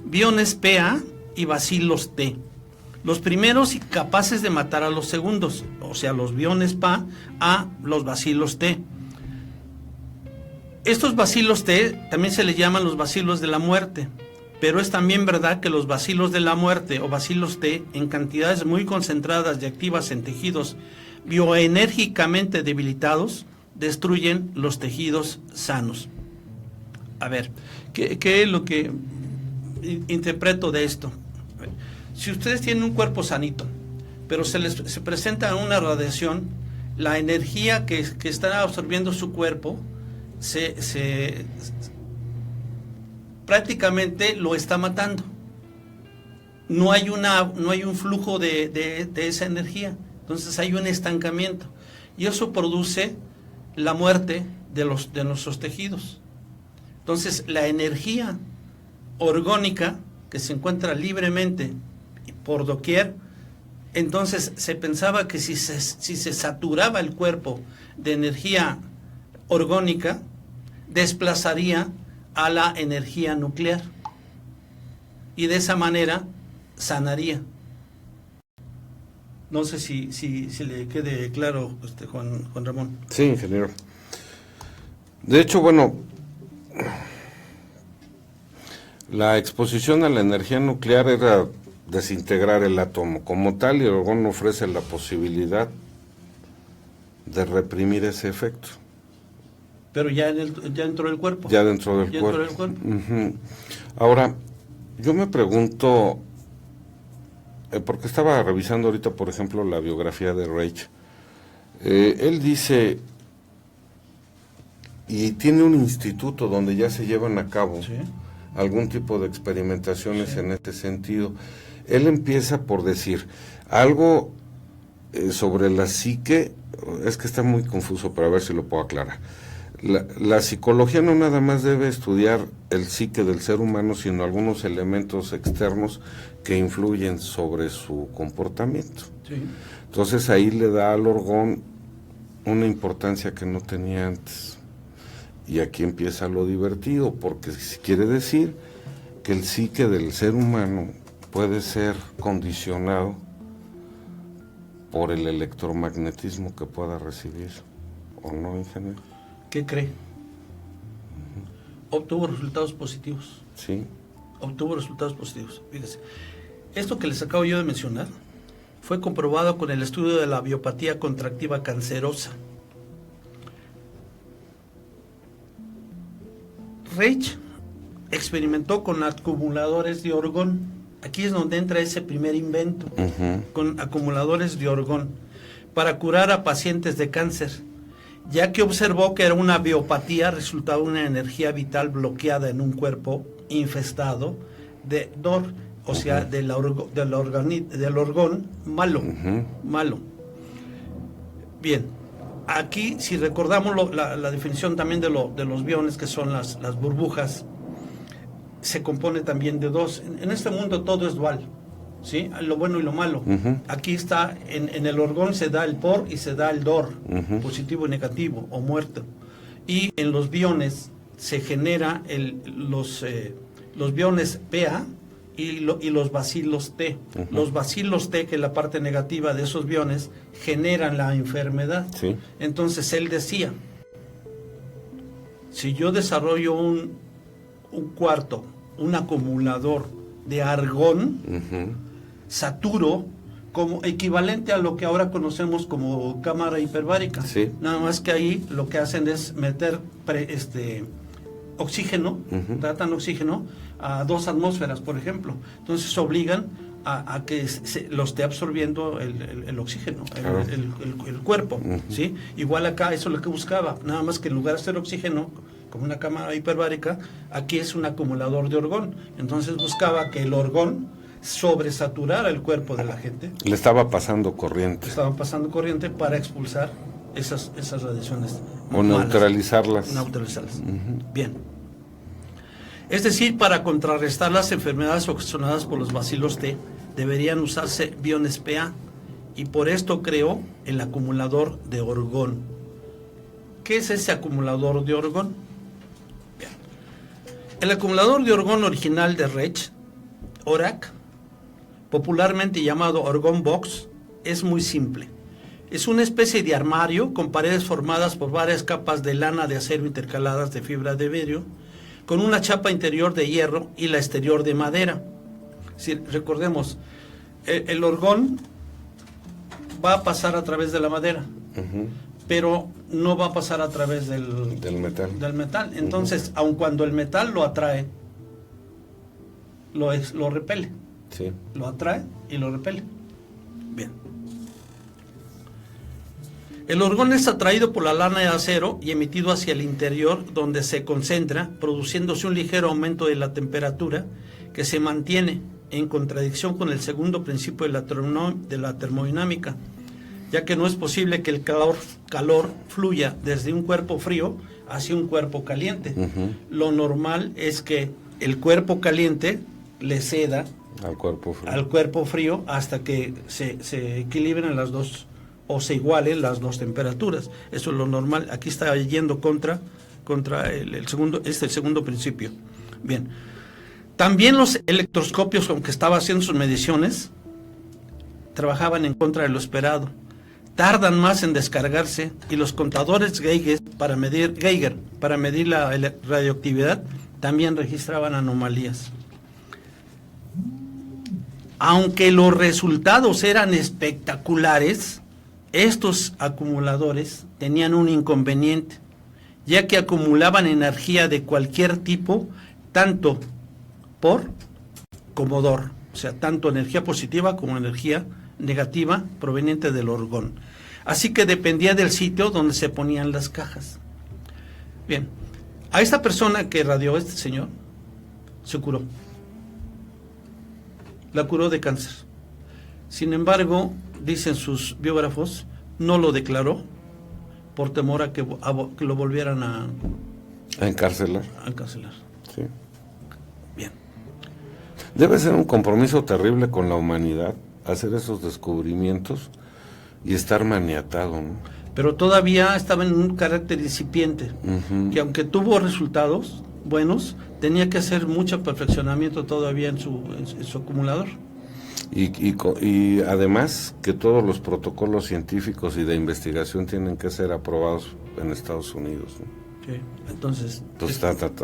biones Pa y bacilos T. Los primeros capaces de matar a los segundos, o sea, los biones Pa a los bacilos T. Estos bacilos T también se les llaman los bacilos de la muerte, pero es también verdad que los bacilos de la muerte o bacilos T en cantidades muy concentradas y activas en tejidos bioenérgicamente debilitados destruyen los tejidos sanos. A ver, ¿qué es lo que interpreto de esto? Si ustedes tienen un cuerpo sanito, pero se presenta una radiación, la energía que está absorbiendo su cuerpo prácticamente lo está matando. No hay un flujo de esa energía. Entonces hay un estancamiento. Y eso produce la muerte de nuestros tejidos. Entonces la energía orgónica que se encuentra libremente por doquier, entonces se pensaba que si se saturaba el cuerpo de energía orgónica, desplazaría a la energía nuclear y de esa manera sanaría. No sé si le quede claro, Juan Ramón. Sí, ingeniero. De hecho, bueno, la exposición a la energía nuclear era desintegrar el átomo como tal, y el orgón ofrece la posibilidad de reprimir ese efecto. Pero ya dentro del cuerpo. Ya dentro del cuerpo. Uh-huh. Ahora, yo me pregunto, porque estaba revisando ahorita, por ejemplo, la biografía de Reich. Él dice, y tiene un instituto donde ya se llevan a cabo, ¿sí?, algún tipo de experimentaciones, sí, en este sentido. Él empieza por decir algo sobre la psique, es que está muy confuso, pero a ver si lo puedo aclarar. La psicología no nada más debe estudiar el psique del ser humano, sino algunos elementos externos que influyen sobre su comportamiento. Sí. Entonces ahí le da al orgón una importancia que no tenía antes. Y aquí empieza lo divertido, porque quiere decir que el psique del ser humano puede ser condicionado por el electromagnetismo que pueda recibir, ¿o no, ingeniero? ¿Qué cree? Obtuvo resultados positivos. Sí. Obtuvo resultados positivos. Fíjese, esto que les acabo yo de mencionar fue comprobado con el estudio de la biopatía contractiva cancerosa. Reich experimentó con acumuladores de orgón. Aquí es donde entra ese primer invento, uh-huh, con acumuladores de orgón, para curar a pacientes de cáncer, ya que observó que era una biopatía, resultaba una energía vital bloqueada en un cuerpo infestado de DOR, o sea, uh-huh, del orgón malo, uh-huh, malo. Bien, aquí si recordamos la definición también de los biones, que son las burbujas, se compone también de dos. En este mundo todo es dual, ¿sí? Lo bueno y lo malo. Aquí está, en el orgón se da el por y se da el dor, positivo y negativo, o muerto. Y en los biones se genera los biones PA y los bacilos T. Los bacilos T, que es la parte negativa de esos biones, generan la enfermedad. Sí. Entonces él decía, si yo desarrollo un cuarto, un acumulador de argón, saturo, como equivalente a lo que ahora conocemos como cámara hiperbárica. Sí. Nada más que ahí lo que hacen es meter oxígeno, tratan oxígeno a 2 atmósferas, por ejemplo. Entonces obligan a que lo esté absorbiendo el oxígeno, Claro. el cuerpo, ¿sí? Igual acá, eso es lo que buscaba, nada más que en lugar de ser oxígeno, como una cámara hiperbárica, aquí es un acumulador de orgón. Entonces buscaba que el orgón sobresaturara el cuerpo de la gente. Le estaba pasando corriente. Estaban pasando corriente para expulsar esas radiaciones. O malas. neutralizarlas. Neutralizarlas. Bien. Es decir, para contrarrestar las enfermedades ocasionadas por los bacilos T, deberían usarse biones PA, y por esto creó el acumulador de orgón. ¿Qué es ese acumulador de orgón? Bien. El acumulador de orgón original de Reich, ORAC, popularmente llamado Orgón Box, es muy simple. Es una especie de armario con paredes formadas por varias capas de lana de acero intercaladas de fibra de vidrio, con una chapa interior de hierro y la exterior de madera. Si recordemos, el orgón va a pasar a través de la madera, pero no va a pasar a través del metal. Entonces, aun cuando el metal lo atrae, lo repele. Sí. Lo atrae y lo repele. Bien. El orgón es atraído por la lana de acero y emitido hacia el interior, donde se concentra, produciéndose un ligero aumento de la temperatura que se mantiene en contradicción con el segundo principio de la termodinámica, ya que no es posible que el calor fluya desde un cuerpo frío hacia un cuerpo caliente. Lo normal es que el cuerpo caliente le ceda al cuerpo frío hasta que se equilibren las dos, o se igualen las dos temperaturas. Eso es lo normal. Aquí está yendo contra el segundo principio. Bien. También los electroscopios, aunque estaba haciendo sus mediciones, trabajaban en contra de lo esperado. Tardan más en descargarse, y los contadores Geiger para medir la radioactividad también registraban anomalías. Aunque los resultados eran espectaculares, estos acumuladores tenían un inconveniente, ya que acumulaban energía de cualquier tipo, tanto por como dor, o sea, tanto energía positiva como energía negativa proveniente del orgón. Así que dependía del sitio donde se ponían las cajas. Bien, a esta persona que radió este señor, se curó. La curó de cáncer. Sin embargo, dicen sus biógrafos, no lo declaró por temor a que lo volvieran a encarcelar. Sí. Bien. Debe ser un compromiso terrible con la humanidad hacer esos descubrimientos y estar maniatado, ¿no? Pero todavía estaba en un carácter incipiente, que aunque tuvo resultados buenos, tenía que hacer mucho perfeccionamiento todavía en su acumulador. Y además que todos los protocolos científicos y de investigación tienen que ser aprobados en Estados Unidos, ¿no? Sí. Entonces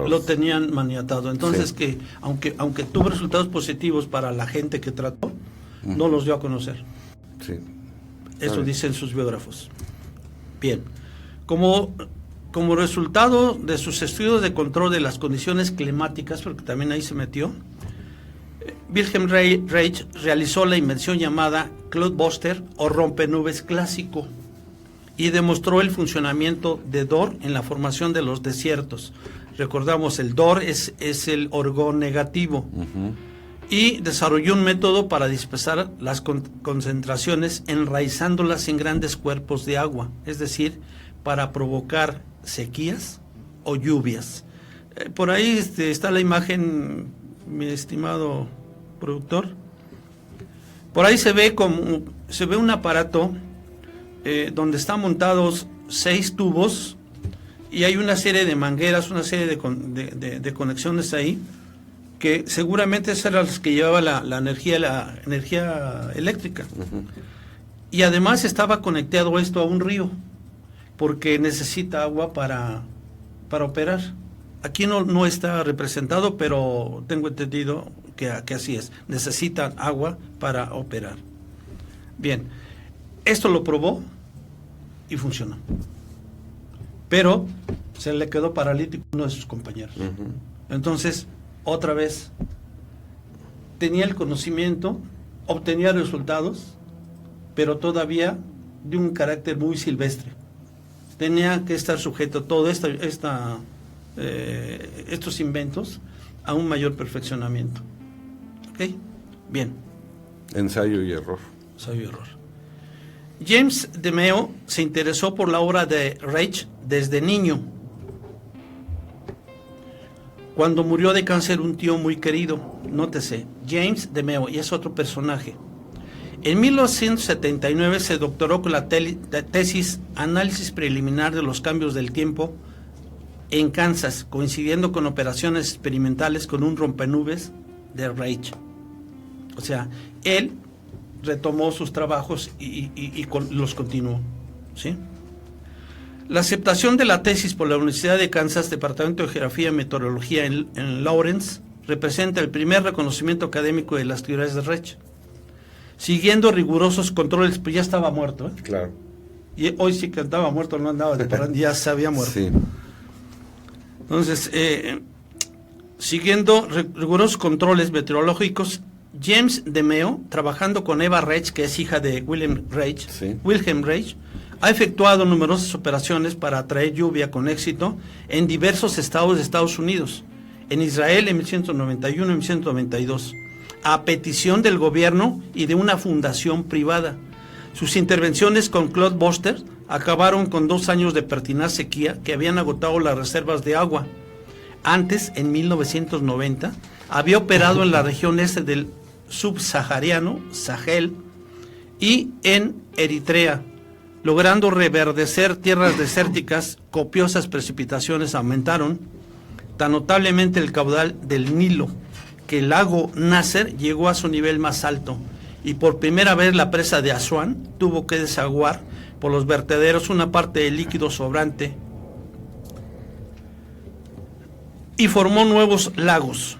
lo tenían maniatado. Entonces sí. Que aunque tuvo resultados positivos para la gente que trató, no los dio a conocer. Sí. Eso dicen sus biógrafos. Bien. Como resultado de sus estudios de control de las condiciones climáticas, porque también ahí se metió, Wilhelm Reich realizó la invención llamada Cloudbuster o rompenubes clásico, y demostró el funcionamiento de Dor en la formación de los desiertos. Recordamos, el Dor es el orgón negativo. Y desarrolló un método para dispersar las concentraciones enraizándolas en grandes cuerpos de agua, es decir, para provocar sequías o lluvias. Por ahí está la imagen, mi estimado productor. Por ahí se ve un aparato donde están montados 6 tubos y hay una serie de mangueras, una serie de conexiones ahí, que seguramente esas eran las que llevaba la energía eléctrica. Uh-huh. Y además estaba conectado esto a un río, porque necesita agua para operar. Aquí no está representado, pero tengo entendido que así es. Necesitan agua para operar. Bien, esto lo probó y funcionó. Pero se le quedó paralítico uno de sus compañeros. Uh-huh. Entonces, otra vez, tenía el conocimiento, obtenía resultados, pero todavía de un carácter muy silvestre. Tenía que estar sujeto a todo estos inventos a un mayor perfeccionamiento. ¿Ok? Bien. Ensayo y error. Ensayo y error. James DeMeo se interesó por la obra de Reich desde niño. Cuando murió de cáncer un tío muy querido, nótese, James DeMeo, y es otro personaje. En 1979 se doctoró con la tesis Análisis preliminar de los cambios del tiempo en Kansas, coincidiendo con operaciones experimentales con un rompenubes de Reich. O sea, él retomó sus trabajos y los continuó, ¿sí? La aceptación de la tesis por la Universidad de Kansas, Departamento de Geografía y Meteorología en Lawrence, representa el primer reconocimiento académico de las teorías de Reich, siguiendo rigurosos controles, pues ya estaba muerto, ¿eh? Claro. Y hoy sí que andaba muerto, no andaba de parranda, ya se había muerto. Sí. Entonces, siguiendo rigurosos controles meteorológicos, James DeMeo, trabajando con Eva Reich, que es hija de Wilhelm Reich, sí, ha efectuado numerosas operaciones para atraer lluvia con éxito en diversos estados de Estados Unidos, en Israel en 1991 y 1992, a petición del gobierno y de una fundación privada. Sus intervenciones con Cloudbuster acabaron con 2 años de pertinaz sequía que habían agotado las reservas de agua. Antes, en 1990, había operado en la región este del subsahariano, Sahel, y en Eritrea, logrando reverdecer tierras desérticas. Copiosas precipitaciones aumentaron tan notablemente el caudal del Nilo que el lago Nasser llegó a su nivel más alto y por primera vez la presa de Asuán tuvo que desaguar por los vertederos una parte del líquido sobrante y formó nuevos lagos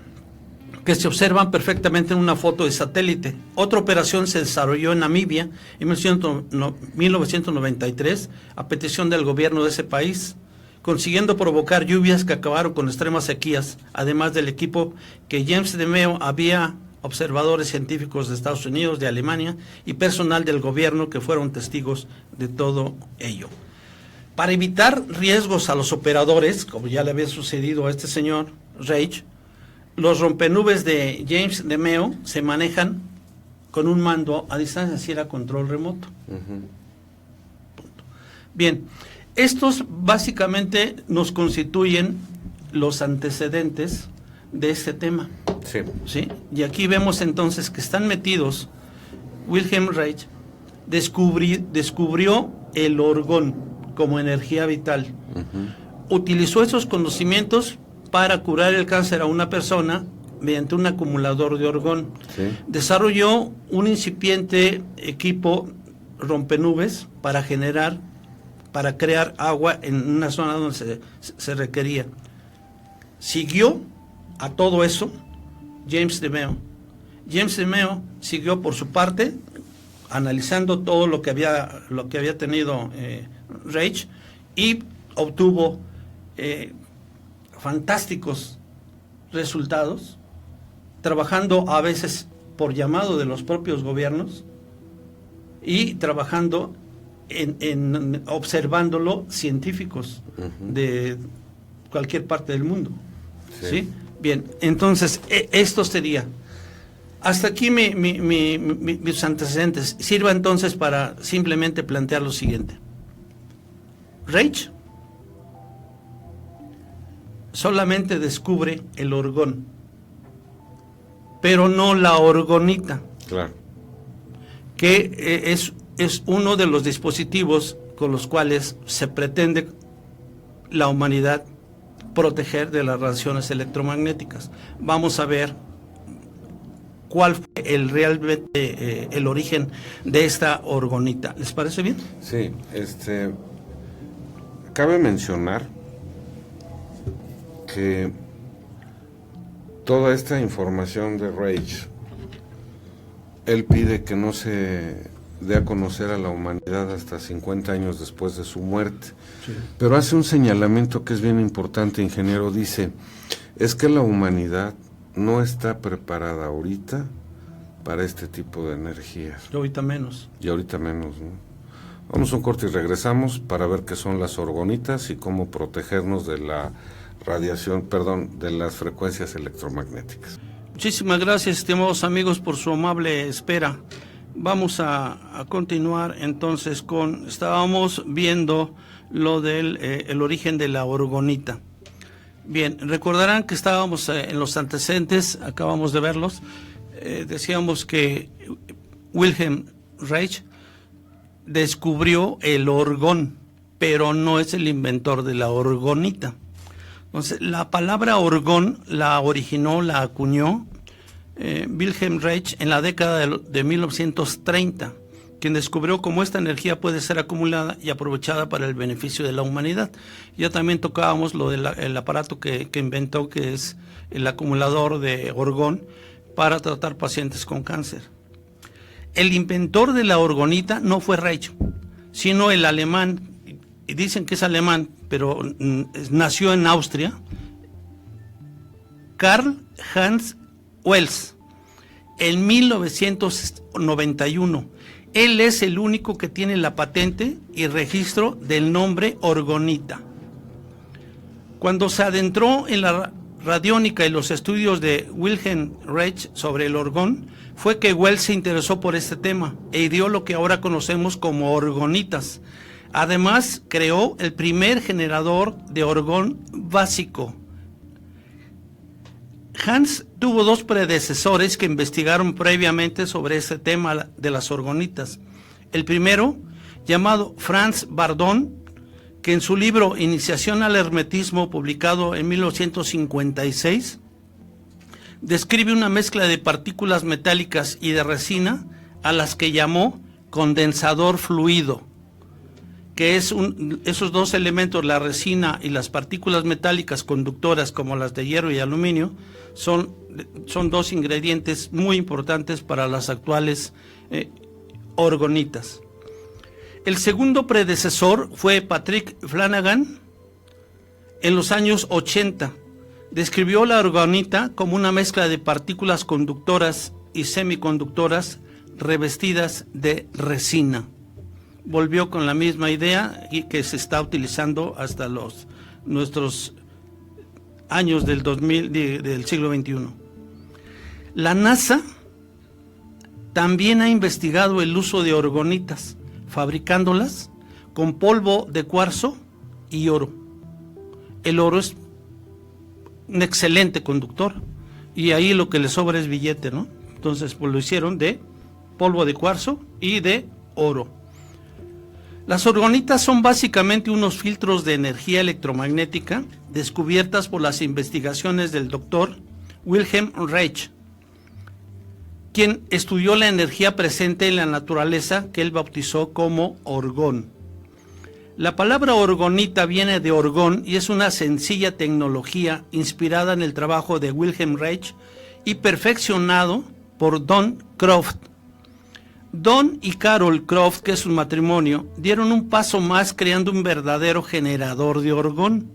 que se observan perfectamente en una foto de satélite. Otra operación se desarrolló en Namibia en 1993 a petición del gobierno de ese país, consiguiendo provocar lluvias que acabaron con extremas sequías, además del equipo que James DeMeo había observadores científicos de Estados Unidos, de Alemania y personal del gobierno que fueron testigos de todo ello. Para evitar riesgos a los operadores, como ya le había sucedido a este señor Reich, los rompenubes de James DeMeo se manejan con un mando a distancia, así era control remoto. Uh-huh. Bien, estos básicamente nos constituyen los antecedentes de este tema. Sí. ¿Sí? Y aquí vemos entonces que están metidos. Wilhelm Reich descubrió el orgón como energía vital. Uh-huh. Utilizó esos conocimientos para curar el cáncer a una persona mediante un acumulador de orgón. Sí. Desarrolló un incipiente equipo rompenubes para crear agua en una zona donde se requería. Siguió a todo eso James DeMeo. James DeMeo siguió por su parte analizando todo lo que había tenido Reich y obtuvo fantásticos resultados, trabajando a veces por llamado de los propios gobiernos y trabajando en observándolo científicos uh-huh. de cualquier parte del mundo. Sí. ¿Sí? Bien, entonces esto sería hasta aquí mis antecedentes. Sirva entonces para simplemente plantear lo siguiente. Reich solamente descubre el orgón, pero no la orgonita. Claro. que es uno de los dispositivos con los cuales se pretende la humanidad proteger de las radiaciones electromagnéticas. Vamos a ver cuál fue realmente el origen de esta orgonita. ¿Les parece bien? Sí, cabe mencionar que toda esta información de Reich, él pide que no se dé a conocer a la humanidad hasta 50 años después de su muerte. Sí. Pero hace un señalamiento que es bien importante, ingeniero. Dice, es que la humanidad no está preparada ahorita para este tipo de energías. Y ahorita menos. Y ahorita menos, ¿no? Vamos a un corte y regresamos para ver qué son las orgonitas y cómo protegernos de la radiación, de las frecuencias electromagnéticas. Muchísimas gracias, estimados amigos, por su amable espera. Vamos a continuar entonces estábamos viendo lo del el origen de la orgonita. Bien, recordarán que estábamos en los antecedentes, acabamos de verlos, decíamos que Wilhelm Reich descubrió el orgón, pero no es el inventor de la orgonita. Entonces, la palabra orgón la originó, la acuñó Wilhelm Reich en la década de 1930, quien descubrió cómo esta energía puede ser acumulada y aprovechada para el beneficio de la humanidad. Ya también tocábamos lo del aparato que inventó, que es el acumulador de orgón para tratar pacientes con cáncer. El inventor de la orgonita no fue Reich, sino el alemán, y dicen que es alemán, pero nació en Austria, Karl Hans Wells, en 1991. Él es el único que tiene la patente y registro del nombre orgonita. Cuando se adentró en la radiónica y los estudios de Wilhelm Reich sobre el orgón, fue que Wells se interesó por este tema e ideó lo que ahora conocemos como orgonitas. Además, creó el primer generador de orgón básico. Hans tuvo dos predecesores que investigaron previamente sobre este tema de las orgonitas. El primero, llamado Franz Bardon, que en su libro Iniciación al Hermetismo, publicado en 1956, describe una mezcla de partículas metálicas y de resina a las que llamó condensador fluido, que es esos dos elementos, la resina y las partículas metálicas conductoras como las de hierro y aluminio, son dos ingredientes muy importantes para las actuales orgonitas. El segundo predecesor fue Patrick Flanagan. En los años 80 describió la orgonita como una mezcla de partículas conductoras y semiconductoras revestidas de resina. Volvió con la misma idea y que se está utilizando hasta nuestros años del siglo XXI. La NASA también ha investigado el uso de orgonitas, fabricándolas con polvo de cuarzo y oro. El oro es un excelente conductor y ahí lo que le sobra es billete, ¿no? Entonces, pues lo hicieron de polvo de cuarzo y de oro. Las orgonitas son básicamente unos filtros de energía electromagnética descubiertas por las investigaciones del doctor Wilhelm Reich, quien estudió la energía presente en la naturaleza que él bautizó como orgón. La palabra orgonita viene de orgón y es una sencilla tecnología inspirada en el trabajo de Wilhelm Reich y perfeccionado por Don Croft. Don y Carol Croft, que es su matrimonio, dieron un paso más creando un verdadero generador de orgón,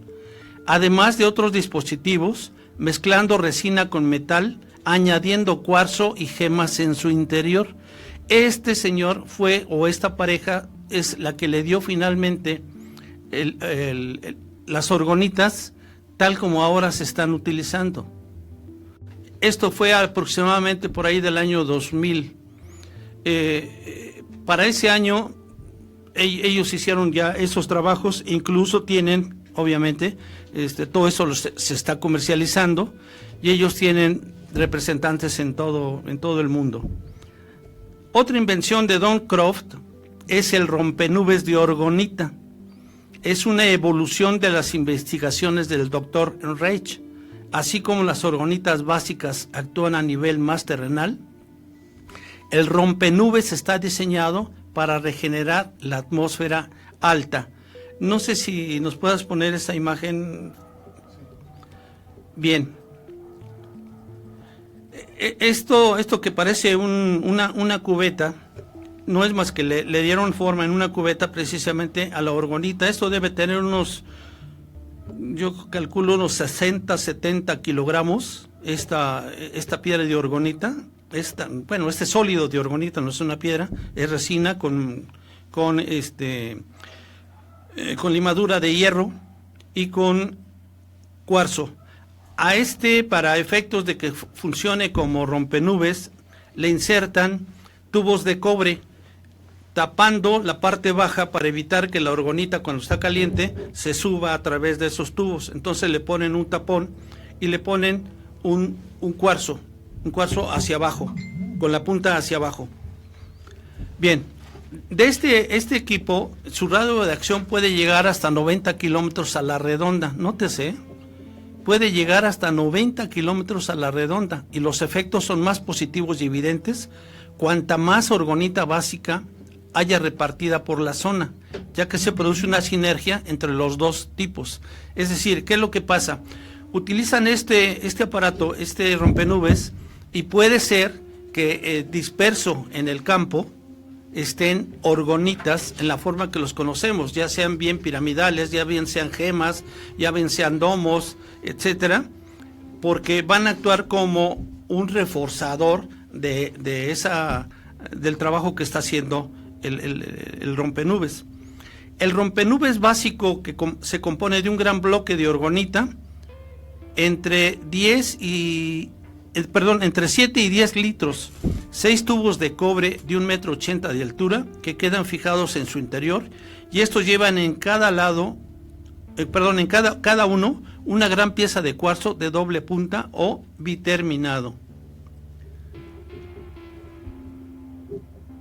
además de otros dispositivos, mezclando resina con metal, añadiendo cuarzo y gemas en su interior. Este señor esta pareja es la que le dio finalmente las orgonitas tal como ahora se están utilizando. Esto fue aproximadamente por ahí del año 2000. Para ese año ellos hicieron ya esos trabajos, incluso tienen, obviamente, todo eso se está comercializando y ellos tienen representantes en todo el mundo. Otra invención de Don Croft es el rompenubes de orgonita. Es una evolución de las investigaciones del Dr. Reich. Así como las orgonitas básicas actúan a nivel más terrenal, el rompenubes está diseñado para regenerar la atmósfera alta. No sé si nos puedas poner esa imagen. Bien. Esto que parece una cubeta, no es más que le dieron forma en una cubeta precisamente a la orgonita. Esto debe tener yo calculo unos 60, 70 kilogramos, esta piedra de orgonita. Este sólido de orgonita, no es una piedra, es resina con limadura de hierro y con cuarzo. Para efectos de que funcione como rompenubes, le insertan tubos de cobre, tapando la parte baja para evitar que la orgonita, cuando está caliente, se suba a través de esos tubos. Entonces le ponen un tapón y le ponen un cuarzo hacia abajo, con la punta hacia abajo. Bien, de este equipo, su radio de acción puede llegar hasta 90 kilómetros a la redonda, nótese, puede llegar hasta 90 kilómetros a la redonda, y los efectos son más positivos y evidentes cuanta más orgonita básica haya repartida por la zona, ya que se produce una sinergia entre los dos tipos. Es decir, ¿qué es lo que pasa? Utilizan este aparato, este rompenubes, y puede ser que disperso en el campo estén orgonitas en la forma que los conocemos, ya sean bien piramidales, ya bien sean gemas, ya bien sean domos, etcétera, porque van a actuar como un reforzador del trabajo que está haciendo el rompenubes. El rompenubes básico, que se compone de un gran bloque de orgonita, entre 7 y 10 litros, 6 tubos de cobre de 1,80 m de altura que quedan fijados en su interior, y estos llevan en cada uno una gran pieza de cuarzo de doble punta o biterminado.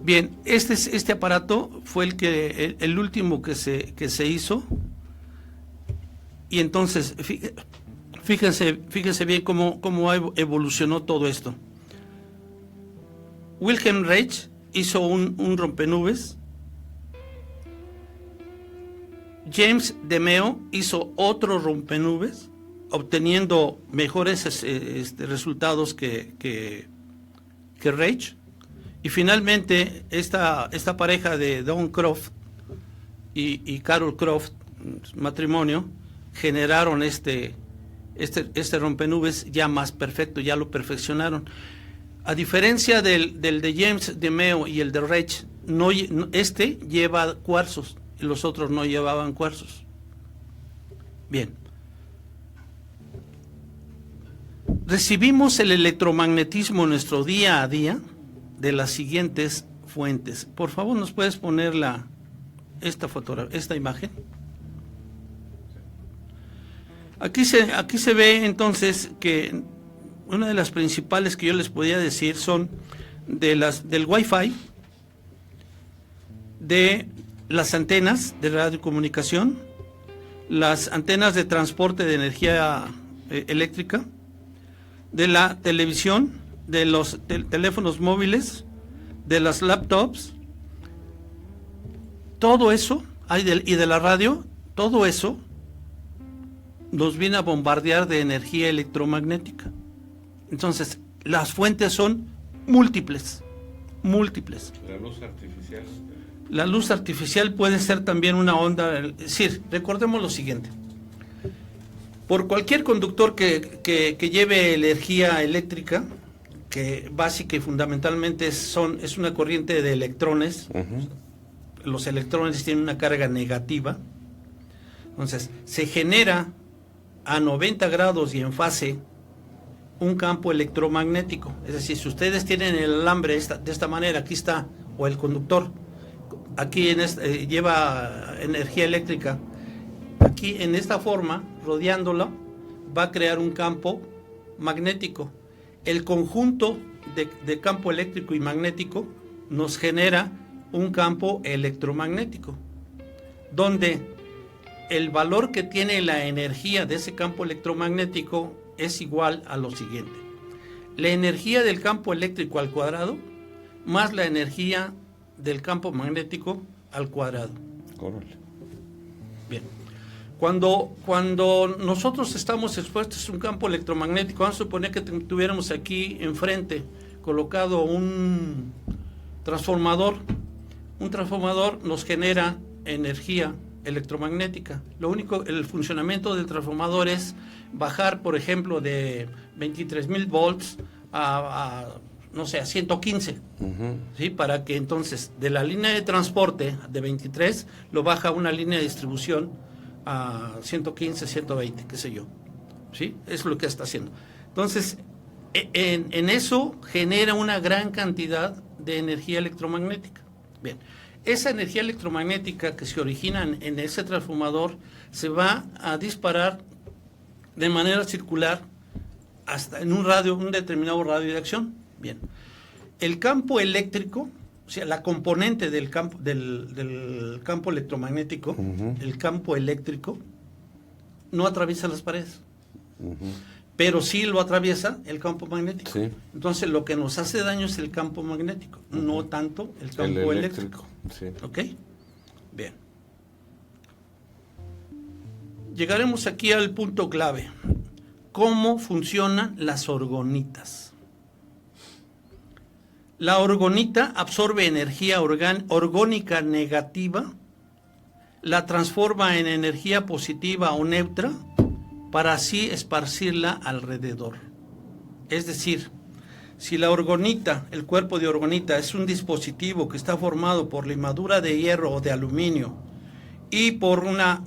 Bien, este aparato fue el último que se hizo, y entonces fíjense bien cómo evolucionó todo esto. Wilhelm Reich hizo un rompenubes. James DeMeo hizo otro rompenubes, obteniendo mejores resultados que Reich. Y finalmente esta pareja de Don Croft y Carol Croft, matrimonio, generaron este rompenubes ya más perfecto, ya lo perfeccionaron. A diferencia del de James DeMeo y el de Reich, este lleva cuarzos y los otros no llevaban cuarzos. Bien. Recibimos el electromagnetismo en nuestro día a día de las siguientes fuentes. Por favor, ¿nos puedes poner esta imagen? Aquí se ve entonces que una de las principales que yo les podía decir son del Wi-Fi, de las antenas de radiocomunicación, las antenas de transporte de energía eléctrica, de la televisión, de los teléfonos móviles, de las laptops, todo eso, y de la radio, todo eso nos viene a bombardear de energía electromagnética. Entonces, las fuentes son múltiples. La luz artificial. La luz artificial puede ser también una onda. Es decir, recordemos lo siguiente. Por cualquier conductor que lleve energía eléctrica, que básica y fundamentalmente es una corriente de electrones, los electrones tienen una carga negativa, entonces se genera a 90 grados y en fase un campo electromagnético. Es decir, si ustedes tienen el alambre de esta manera, aquí está, o el conductor, aquí lleva energía eléctrica, aquí en esta forma, rodeándolo, va a crear un campo magnético. El conjunto de campo eléctrico y magnético nos genera un campo electromagnético, donde el valor que tiene la energía de ese campo electromagnético es igual a lo siguiente: la energía del campo eléctrico al cuadrado más la energía del campo magnético al cuadrado. Órale. Bien. Cuando nosotros estamos expuestos a un campo electromagnético, vamos a suponer que tuviéramos aquí enfrente colocado un transformador. Un transformador nos genera energía electromagnética. Lo único, el funcionamiento del transformador es bajar, por ejemplo, de 23,000 volts no sé, a 115, ¿sí? Para que entonces de la línea de transporte de 23 lo baja a una línea de distribución a 115, 120, qué sé yo, ¿sí? Eso es lo que está haciendo. Entonces, en eso genera una gran cantidad de energía electromagnética. Bien, esa energía electromagnética que se origina en ese transformador se va a disparar de manera circular hasta en un determinado radio de acción. Bien, el campo eléctrico, o sea, la componente del campo electromagnético, el campo eléctrico, no atraviesa las paredes, pero sí lo atraviesa el campo magnético. Sí. Entonces, lo que nos hace daño es el campo magnético, no tanto el campo eléctrico. Sí. ¿Ok? Bien. Llegaremos aquí al punto clave. ¿Cómo funcionan las orgonitas? La orgonita absorbe energía orgónica negativa, la transforma en energía positiva o neutra para así esparcirla alrededor. Es decir, si la orgonita, el cuerpo de orgonita, es un dispositivo que está formado por limadura de hierro o de aluminio y por una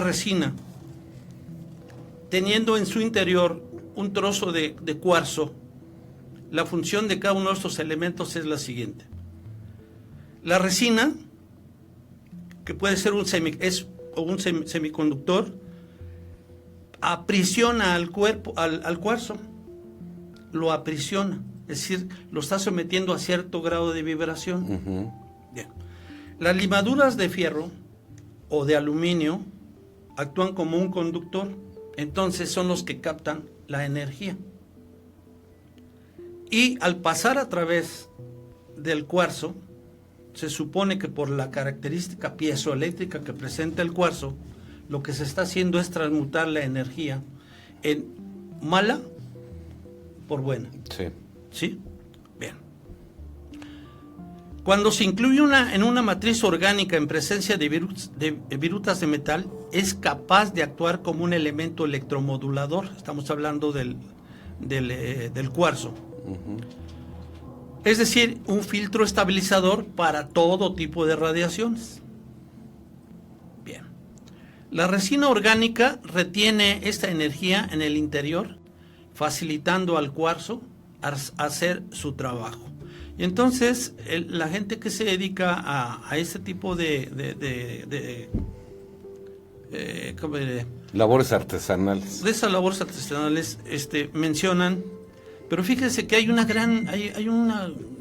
resina, teniendo en su interior un trozo de cuarzo, la función de cada uno de estos elementos es la siguiente. La resina, que puede ser un semiconductor, aprisiona al cuarzo, lo aprisiona, es decir, lo está sometiendo a cierto grado de vibración. Bien. Las limaduras de fierro o de aluminio actúan como un conductor, entonces son los que captan la energía. Y al pasar a través del cuarzo, se supone que por la característica piezoeléctrica que presenta el cuarzo, lo que se está haciendo es transmutar la energía en mala por buena. Sí. ¿Sí? Bien. Cuando se incluye en una matriz orgánica en presencia de virutas de metal, es capaz de actuar como un elemento electromodulador. Estamos hablando del cuarzo. Es decir, un filtro estabilizador para todo tipo de radiaciones. Bien. La resina orgánica retiene esta energía en el interior, facilitando al cuarzo a hacer su trabajo. Y entonces, la gente que se dedica a este tipo labores artesanales. De esas labores artesanales mencionan. Pero fíjense que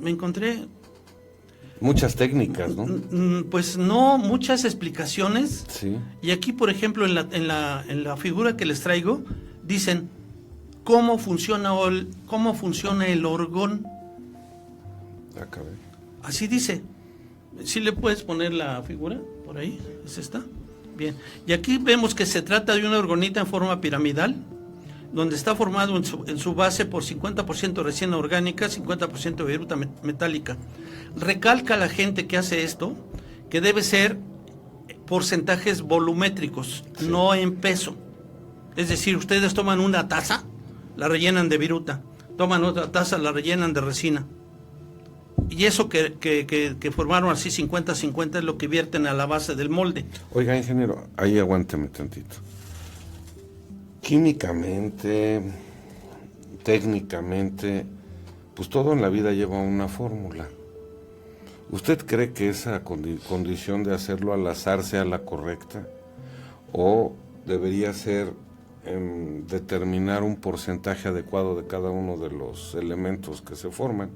me encontré... Muchas técnicas, ¿no? Pues no, muchas explicaciones. Sí. Y aquí, por ejemplo, en la figura que les traigo, dicen cómo funciona el orgón. Así dice. ¿Sí le puedes poner la figura por ahí? ¿Es esta? Bien. Y aquí vemos que se trata de una orgonita en forma piramidal, donde está formado en su base por 50% resina orgánica, 50% de viruta metálica. Recalca la gente que hace esto que debe ser porcentajes volumétricos, sí, no en peso. Es decir, ustedes toman una taza, la rellenan de viruta, toman otra taza, la rellenan de resina. Y eso que formaron así 50-50 es lo que vierten a la base del molde. Oiga, ingeniero, ahí aguánteme tantito. Químicamente, técnicamente, pues todo en la vida lleva una fórmula. ¿Usted cree que esa condición de hacerlo al azar sea la correcta? ¿O debería ser determinar un porcentaje adecuado de cada uno de los elementos que se forman?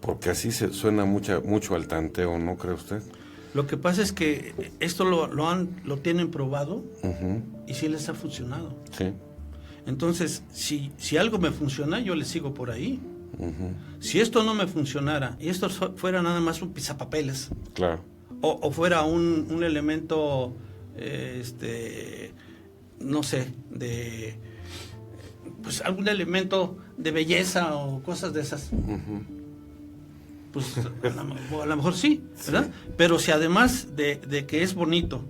Porque así se suena mucho al tanteo, ¿no cree usted? Lo que pasa es que esto lo tienen probado y sí les ha funcionado. Sí. Entonces, si algo me funciona, yo le sigo por ahí. Si esto no me funcionara y esto fuera nada más un pisapapeles, claro, o fuera un elemento, no sé, pues algún elemento de belleza o cosas de esas, pues a lo mejor sí, ¿verdad? Sí. Pero si además de que es bonito,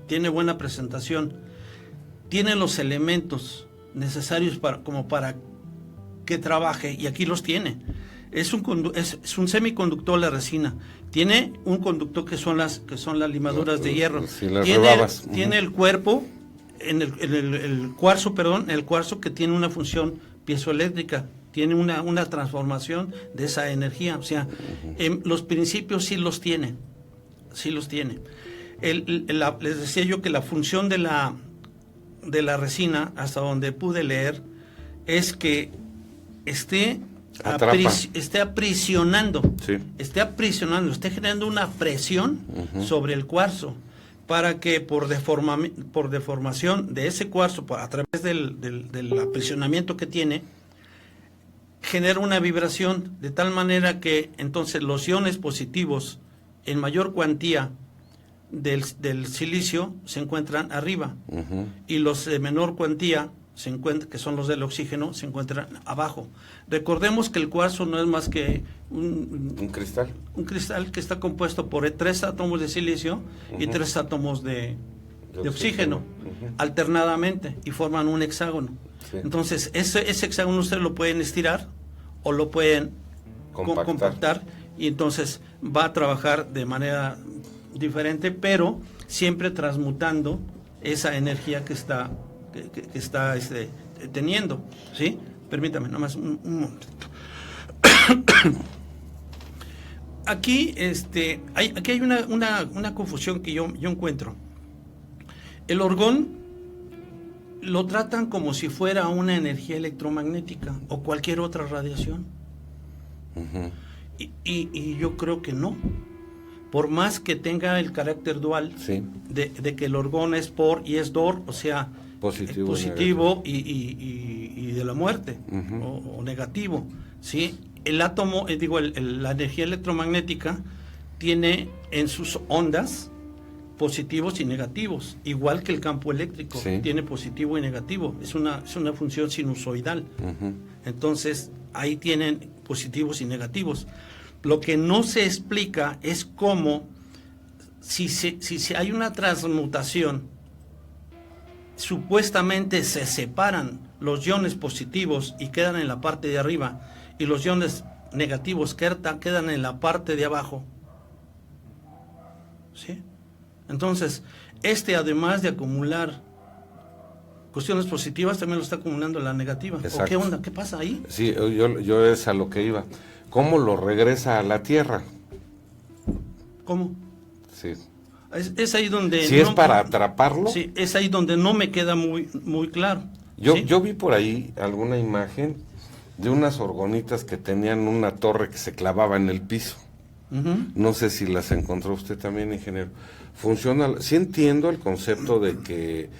tiene buena presentación, tiene los elementos necesarios para que trabaje, y aquí los tiene. Es un semiconductor la resina. Tiene un conductor que son las limaduras de hierro. Sí, las rebabas. Tiene el cuerpo, el cuarzo que tiene una función piezoeléctrica, tiene una transformación de esa energía. O sea, los principios sí los tiene. Sí los tiene. Les decía yo que la función de la resina, hasta donde pude leer, es que esté aprisionando, sí, esté generando una presión sobre el cuarzo, para que por deformación de ese cuarzo, a través del aprisionamiento que tiene, genera una vibración, de tal manera que entonces los iones positivos en mayor cuantía del silicio se encuentran arriba, y los de menor cuantía, que son los del oxígeno, se encuentran abajo. Recordemos que el cuarzo no es más que un cristal. Un cristal que está compuesto por 3 átomos de silicio y 3 átomos de oxígeno, alternadamente, y forman un hexágono. Sí. Entonces, ese hexágono ustedes lo pueden estirar o lo pueden compactar, y entonces va a trabajar de manera diferente, pero siempre transmutando esa energía que está teniendo, ¿sí? Permítame, nada más un momentito. Aquí hay una confusión que yo encuentro. El orgón lo tratan como si fuera una energía electromagnética o cualquier otra radiación. Y yo creo que no. Por más que tenga el carácter dual, sí, de que el orgón es por y es dor, o sea, positivo y de la muerte, o negativo, ¿sí? El átomo, la energía electromagnética tiene en sus ondas positivos y negativos, igual que el campo eléctrico, sí, tiene positivo y negativo, es una función sinusoidal. Entonces, ahí tienen positivos y negativos. Lo que no se explica es cómo, si hay una transmutación, supuestamente se separan los iones positivos y quedan en la parte de arriba, y los iones negativos quedan en la parte de abajo, ¿sí? Entonces, además de acumular cuestiones positivas, también lo está acumulando la negativa. Exacto. ¿O qué onda? ¿Qué pasa ahí? Sí, yo es a lo que iba. ¿Cómo lo regresa a la Tierra? ¿Cómo? Sí. Es ahí donde... Si es para atraparlo. Sí, es ahí donde no me queda muy claro. Yo vi por ahí alguna imagen de unas orgonitas que tenían una torre que se clavaba en el piso. No sé si las encontró usted también, ingeniero. Funciona, sí entiendo el concepto de que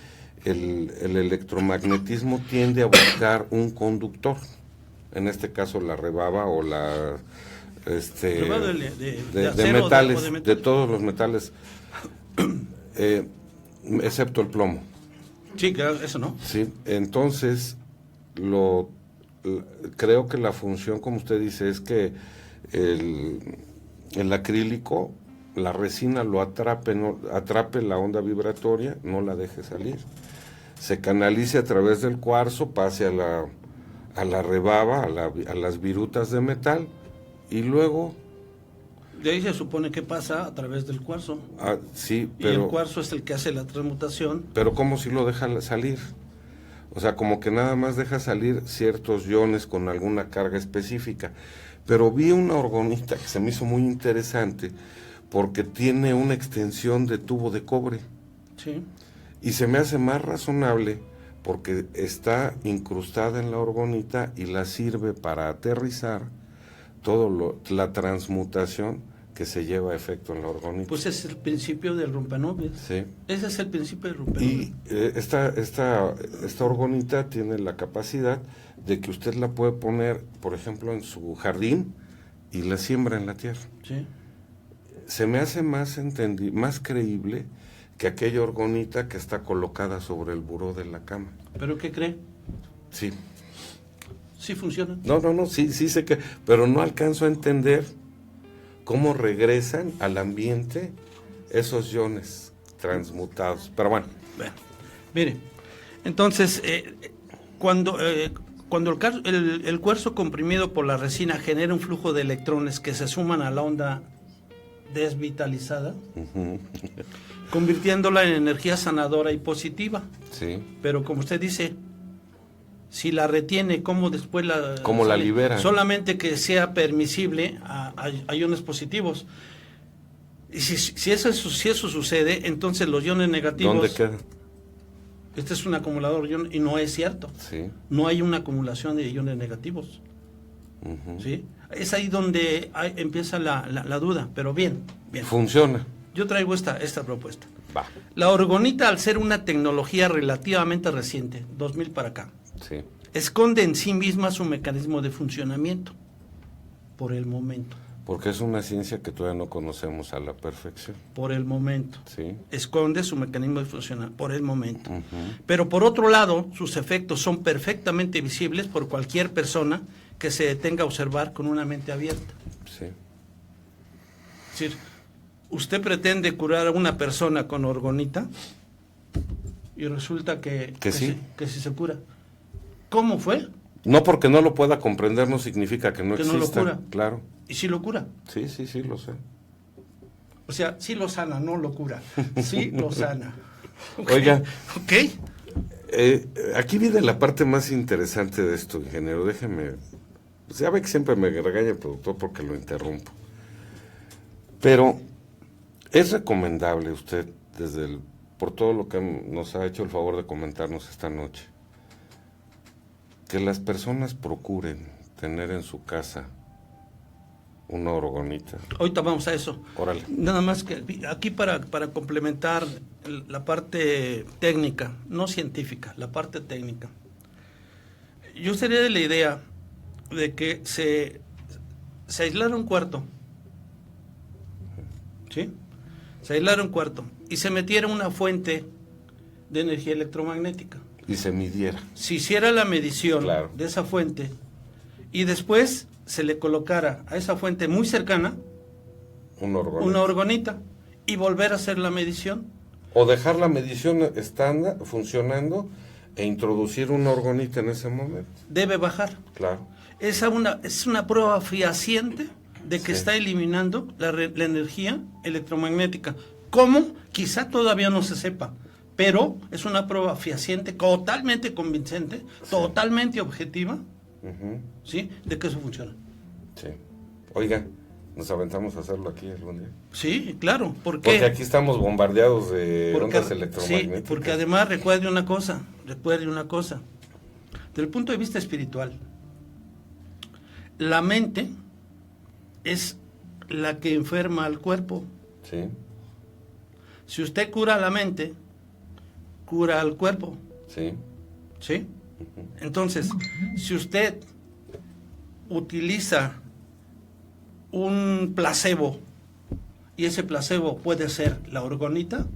el electromagnetismo tiende a buscar un conductor. En este caso la rebaba o la de metales, de todos los metales, excepto el plomo. Sí, claro, eso no. Sí, entonces creo que la función, como usted dice, es que el acrílico, la resina lo atrape la onda vibratoria, no la deje salir, se canalice a través del cuarzo, pase a la rebaba, a las virutas de metal, y luego... De ahí se supone que pasa a través del cuarzo. Sí, pero... Y el cuarzo es el que hace la transmutación. Pero ¿cómo si lo deja salir? O sea, como que nada más deja salir ciertos iones con alguna carga específica. Pero vi una orgonita que se me hizo muy interesante, porque tiene una extensión de tubo de cobre. Sí. Y se me hace más razonable porque está incrustada en la orgonita y la sirve para aterrizar la transmutación que se lleva a efecto en la orgonita. Pues ese es el principio del rompenovia. Sí. Ese es el principio del rompenovia. Y esta orgonita tiene la capacidad de que usted la puede poner, por ejemplo, en su jardín y la siembra en la tierra. Sí. Se me hace más creíble que aquella orgonita que está colocada sobre el buró de la cama. ¿Pero qué cree? Sí. Sí funciona. No, sí sé que, pero no alcanzo a entender cómo regresan al ambiente esos iones transmutados. Pero bueno. Mire, entonces, cuando el cuarzo comprimido por la resina genera un flujo de electrones que se suman a la onda desvitalizada, convirtiéndola en energía sanadora y positiva. Sí. Pero como usted dice, si la retiene, ¿cómo después la... ¿Cómo la libera? Solamente que sea permisible a iones positivos. Y si eso sucede, entonces los iones negativos... ¿Dónde queda? Este es un acumulador y no es cierto. Sí. No hay una acumulación de iones negativos. ¿Sí? Es ahí donde empieza la duda, pero bien. Funciona. Yo traigo esta propuesta. Va. La orgonita, al ser una tecnología relativamente reciente, 2000 para acá, Sí. esconde en sí misma su mecanismo de funcionamiento, por el momento. Porque es una ciencia que todavía no conocemos a la perfección. Por el momento. Sí. Esconde su mecanismo de funcionamiento, por el momento. Pero por otro lado, sus efectos son perfectamente visibles por cualquier persona que se detenga a observar con una mente abierta. Sí. Es decir, usted pretende curar a una persona con orgonita y resulta que sí se cura. ¿Cómo fue? No porque no lo pueda comprender no significa que no exista. No lo cura. Claro. ¿Y sí lo cura? Sí, lo sé. O sea, sí lo sana, no lo cura. Sí lo sana. Oiga. Ok. Aquí viene la parte más interesante de esto, ingeniero. Déjeme... Pues ya ve que siempre me regaña el productor porque lo interrumpo. Pero es recomendable usted, por todo lo que nos ha hecho el favor de comentarnos esta noche, que las personas procuren tener en su casa una orgonita. Ahorita vamos a eso. Órale. Nada más que aquí para complementar la parte técnica, no científica, la parte técnica. Yo sería de la idea de que se aislara un cuarto, ¿sí? Se aislara un cuarto y se metiera una fuente de energía electromagnética. Y se midiera. Se hiciera la medición Claro. de esa fuente y después se le colocara a esa fuente muy cercana una orgonita y volver a hacer la medición. O dejar la medición estándar funcionando e introducir una orgonita en ese momento. Debe bajar. Claro. Es una prueba fehaciente de que está eliminando la energía electromagnética. ¿Cómo? Quizá todavía no se sepa, pero es una prueba fehaciente, totalmente convincente, totalmente objetiva, ¿sí? De que eso funciona. Sí. Oiga, ¿nos aventamos a hacerlo aquí algún día? Sí, claro. Porque aquí estamos bombardeados de ondas electromagnéticas. Sí, porque además recuerde una cosa. Desde el punto de vista espiritual, la mente es la que enferma al cuerpo. Sí. Si usted cura la mente, cura al cuerpo. Sí. ¿Sí? Entonces, si usted utiliza un placebo y ese placebo puede ser la orgonita,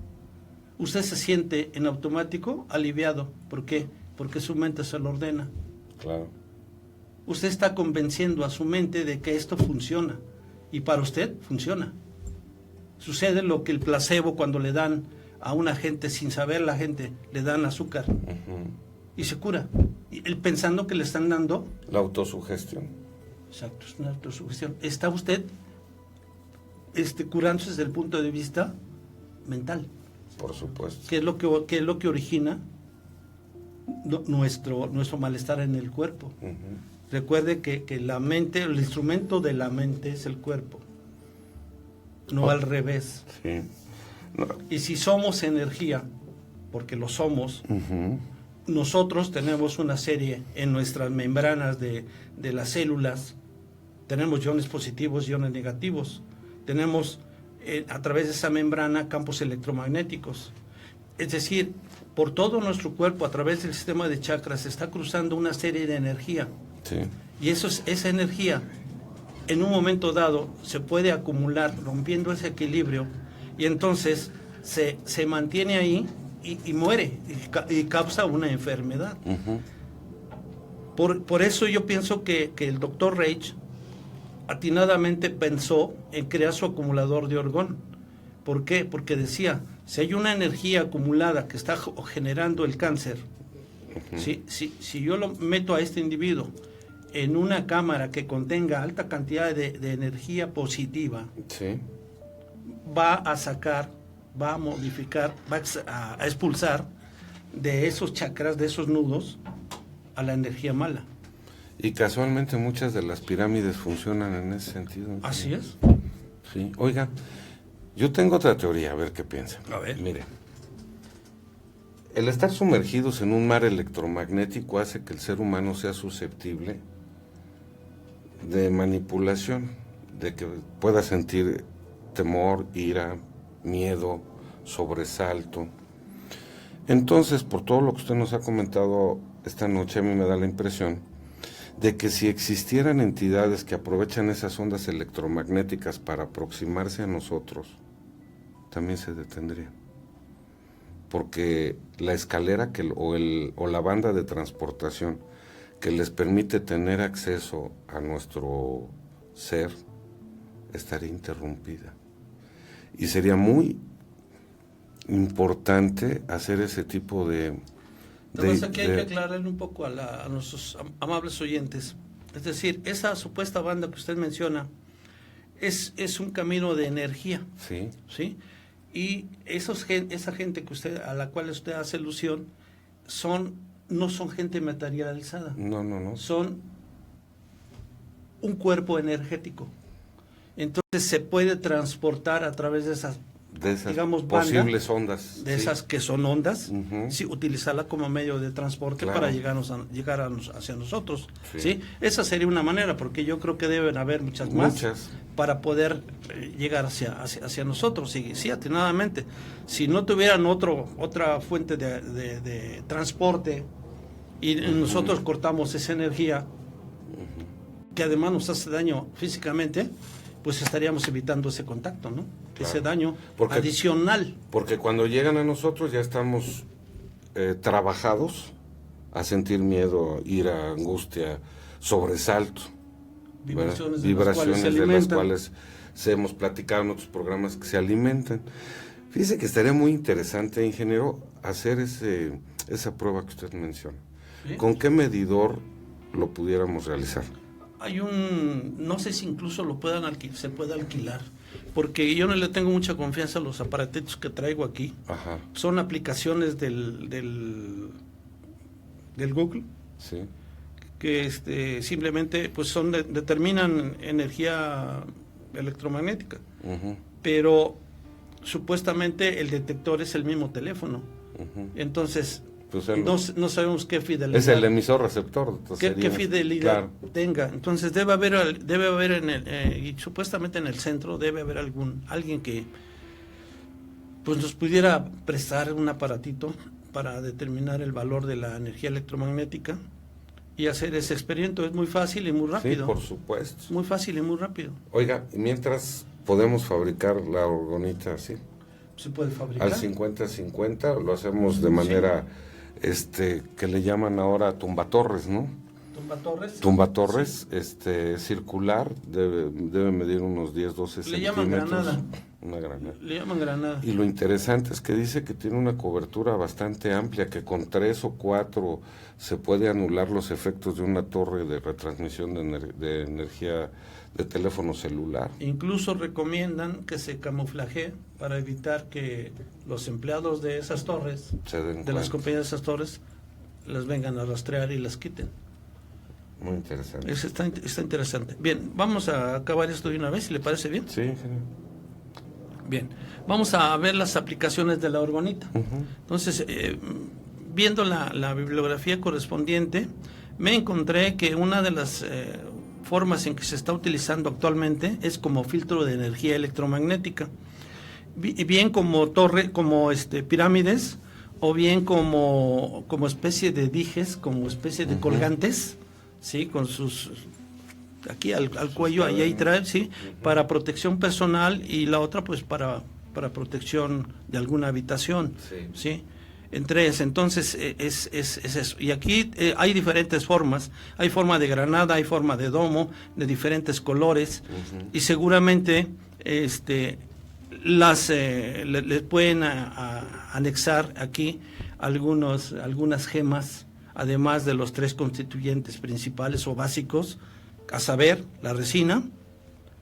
usted se siente en automático aliviado. ¿Por qué? Porque su mente se lo ordena. Claro. Usted está convenciendo a su mente de que esto funciona y para usted funciona. Sucede lo que el placebo, cuando le dan a una gente sin saber, la gente le dan azúcar y se cura, y él pensando que le están dando la autosugestión. Exacto, es una autosugestión. Está usted curándose desde el punto de vista mental. Por supuesto. ¿Qué es lo que origina nuestro malestar en el cuerpo? Recuerde que la mente, el instrumento de la mente es el cuerpo, no al revés. Sí. No. Y si somos energía, porque lo somos, nosotros tenemos una serie en nuestras membranas de las células, tenemos iones positivos, iones negativos, tenemos a través de esa membrana campos electromagnéticos. Es decir, por todo nuestro cuerpo, a través del sistema de chakras, está cruzando una serie de energía. Sí. Y esa energía, en un momento dado, se puede acumular, rompiendo ese equilibrio, y entonces se mantiene ahí y muere, y causa una enfermedad. Por eso yo pienso que el doctor Reich atinadamente pensó en crear su acumulador de orgón. ¿Por qué? Porque decía, si hay una energía acumulada que está generando el cáncer, si yo lo meto a este individuo en una cámara que contenga alta cantidad de energía positiva, Sí. va a sacar, va a modificar, va a expulsar de esos chakras, de esos nudos, a la energía mala. Y casualmente muchas de las pirámides funcionan en ese sentido. Así es. Sí. Oiga, yo tengo otra teoría, a ver qué piensa. A ver. Mire, el estar sumergidos en un mar electromagnético hace que el ser humano sea susceptible de manipulación, de que pueda sentir temor, ira, miedo, sobresalto. Entonces, por todo lo que usted nos ha comentado esta noche, a mí me da la impresión de que si existieran entidades que aprovechan esas ondas electromagnéticas para aproximarse a nosotros, también se detendrían. Porque la escalera o la banda de transportación que les permite tener acceso a nuestro ser estaría interrumpida. Y sería muy importante hacer ese tipo de... Entonces aquí hay que aclararle un poco a nuestros amables oyentes. Es decir, esa supuesta banda que usted menciona es un camino de energía. Sí. ¿Sí? Y esa gente a la cual usted hace alusión no son gente materializada. No. Son un cuerpo energético. Entonces se puede transportar a través de esas, digamos, posibles ondas. De esas que son ondas, Uh-huh. sí, utilizarla como medio de transporte, claro, para llegar hacia nosotros. Sí. ¿Sí? Esa sería una manera, porque yo creo que deben haber muchas más para poder llegar hacia nosotros. Y sí, atinadamente, si no tuvieran otra fuente de transporte y uh-huh. nosotros cortamos esa energía, uh-huh. que además nos hace daño físicamente, pues estaríamos evitando ese contacto, ¿no? Claro. Ese daño adicional. Porque cuando llegan a nosotros ya estamos trabajados a sentir miedo, ira, angustia, sobresalto. Vibraciones de las cuales se hemos platicado en otros programas que se alimentan. Fíjese que estaría muy interesante, ingeniero, hacer esa prueba que usted menciona. ¿Sí? ¿Con qué medidor lo pudiéramos realizar? Hay no sé si incluso se puede alquilar, porque yo no le tengo mucha confianza a los aparatitos que traigo aquí. Ajá. Son aplicaciones del Google, sí, que simplemente pues determinan energía electromagnética, uh-huh. pero supuestamente el detector es el mismo teléfono, uh-huh. entonces pues no sabemos qué fidelidad. Es el emisor receptor. ¿Qué fidelidad tenga? Entonces debe haber y supuestamente en el centro debe haber alguien que pues nos pudiera prestar un aparatito para determinar el valor de la energía electromagnética y hacer ese experimento. Es muy fácil y muy rápido. Sí, por supuesto. Muy fácil y muy rápido. Oiga, mientras podemos fabricar la orgonita así. Se puede fabricar. Al 50-50 lo hacemos de manera... que le llaman ahora tumbatorres, ¿no? Tumbatorres, sí. Circular, debe medir unos 10-12 centímetros. Le llaman granada. Una granada. Le llaman granada. Y lo interesante es que dice que tiene una cobertura bastante amplia, que con 3 o 4 se puede anular los efectos de una torre de retransmisión de energía de teléfono celular. Incluso recomiendan que se camuflaje para evitar que los empleados de esas torres, las compañías de esas torres, las vengan a rastrear y las quiten. Muy interesante. Está interesante. Bien, vamos a acabar esto de una vez, si le parece bien. Sí, genial. Bien, vamos a ver las aplicaciones de la orgonita. Uh-huh. Entonces, viendo la bibliografía correspondiente, me encontré que una de las formas en que se está utilizando actualmente es como filtro de energía electromagnética, bien como pirámides, o bien como especie de dijes, como especie de colgantes, sí, con sus aquí al cuello, ahí trae, sí, para protección personal, y la otra pues para protección de alguna habitación, sí. Entre ellas, entonces es eso. Y aquí hay diferentes formas. Hay forma de granada, hay forma de domo, de diferentes colores, y seguramente les pueden anexar aquí algunas gemas, además de los 3 constituyentes principales o básicos, a saber, la resina,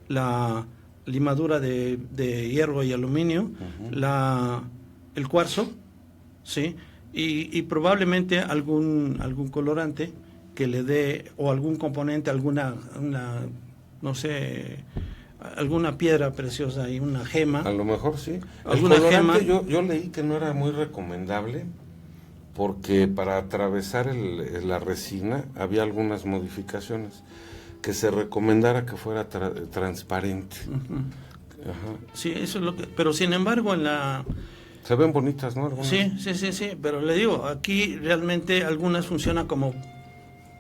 la limadura de hierro y aluminio, el cuarzo, sí, y probablemente algún colorante que le dé, o algún componente, alguna piedra preciosa y una gema. A lo mejor sí. Alguna gema. Yo leí que no era muy recomendable, porque para atravesar la resina había algunas modificaciones, que se recomendara que fuera transparente. Ajá. Sí, eso es lo que... Pero sin embargo se ven bonitas, ¿no? Algunas. Sí, pero le digo, aquí realmente algunas funcionan como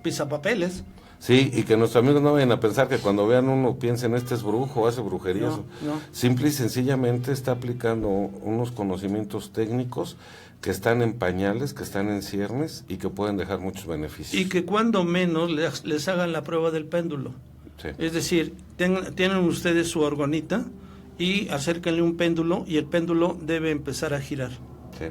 pisapapeles. Sí, y que nuestros amigos no vayan a pensar que cuando vean uno piensen, este es brujo, hace brujería. No. Simple y sencillamente está aplicando unos conocimientos técnicos que están en pañales, que están en ciernes, y que pueden dejar muchos beneficios. Y que cuando menos les hagan la prueba del péndulo. Sí. Es decir, tienen ustedes su orgonita, y acérquenle un péndulo, y el péndulo debe empezar a girar. Sí.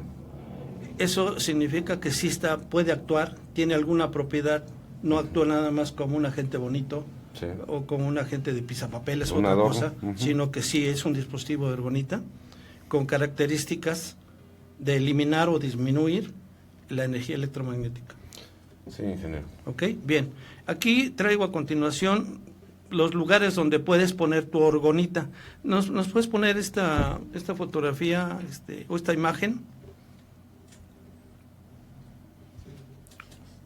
Eso significa que sí puede actuar, tiene alguna propiedad, no actúa nada más como un agente bonito, sí, o como un agente de pisapapeles o otra cosa, sino que sí es un dispositivo de orgonita con características de eliminar o disminuir la energía electromagnética. Sí, ingeniero. Ok, bien. Aquí traigo a continuación los lugares donde puedes poner tu orgonita. ¿Nos puedes poner esta fotografía o esta imagen?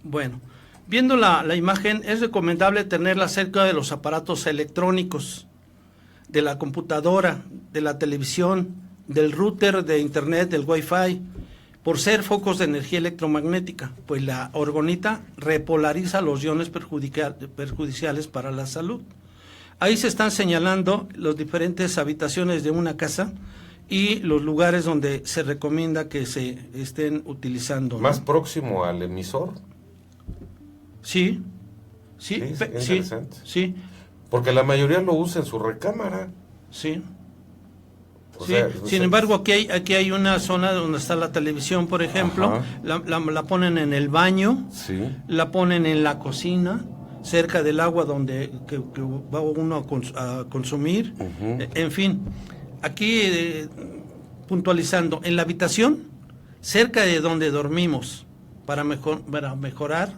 Bueno, viendo la imagen, es recomendable tenerla cerca de los aparatos electrónicos, de la computadora, de la televisión, del router de internet, del Wi-Fi, por ser focos de energía electromagnética, pues la orgonita repolariza los iones perjudiciales para la salud. Ahí se están señalando las diferentes habitaciones de una casa y los lugares donde se recomienda que se estén utilizando. ¿Más próximo al emisor? Sí. Interesante. Sí. Porque la mayoría lo usa en su recámara. Sí. Sin embargo, aquí hay una zona donde está la televisión, por ejemplo, la ponen en el baño, sí, la ponen en la cocina, cerca del agua que va uno a consumir, en fin, aquí puntualizando, en la habitación, cerca de donde dormimos, para mejorar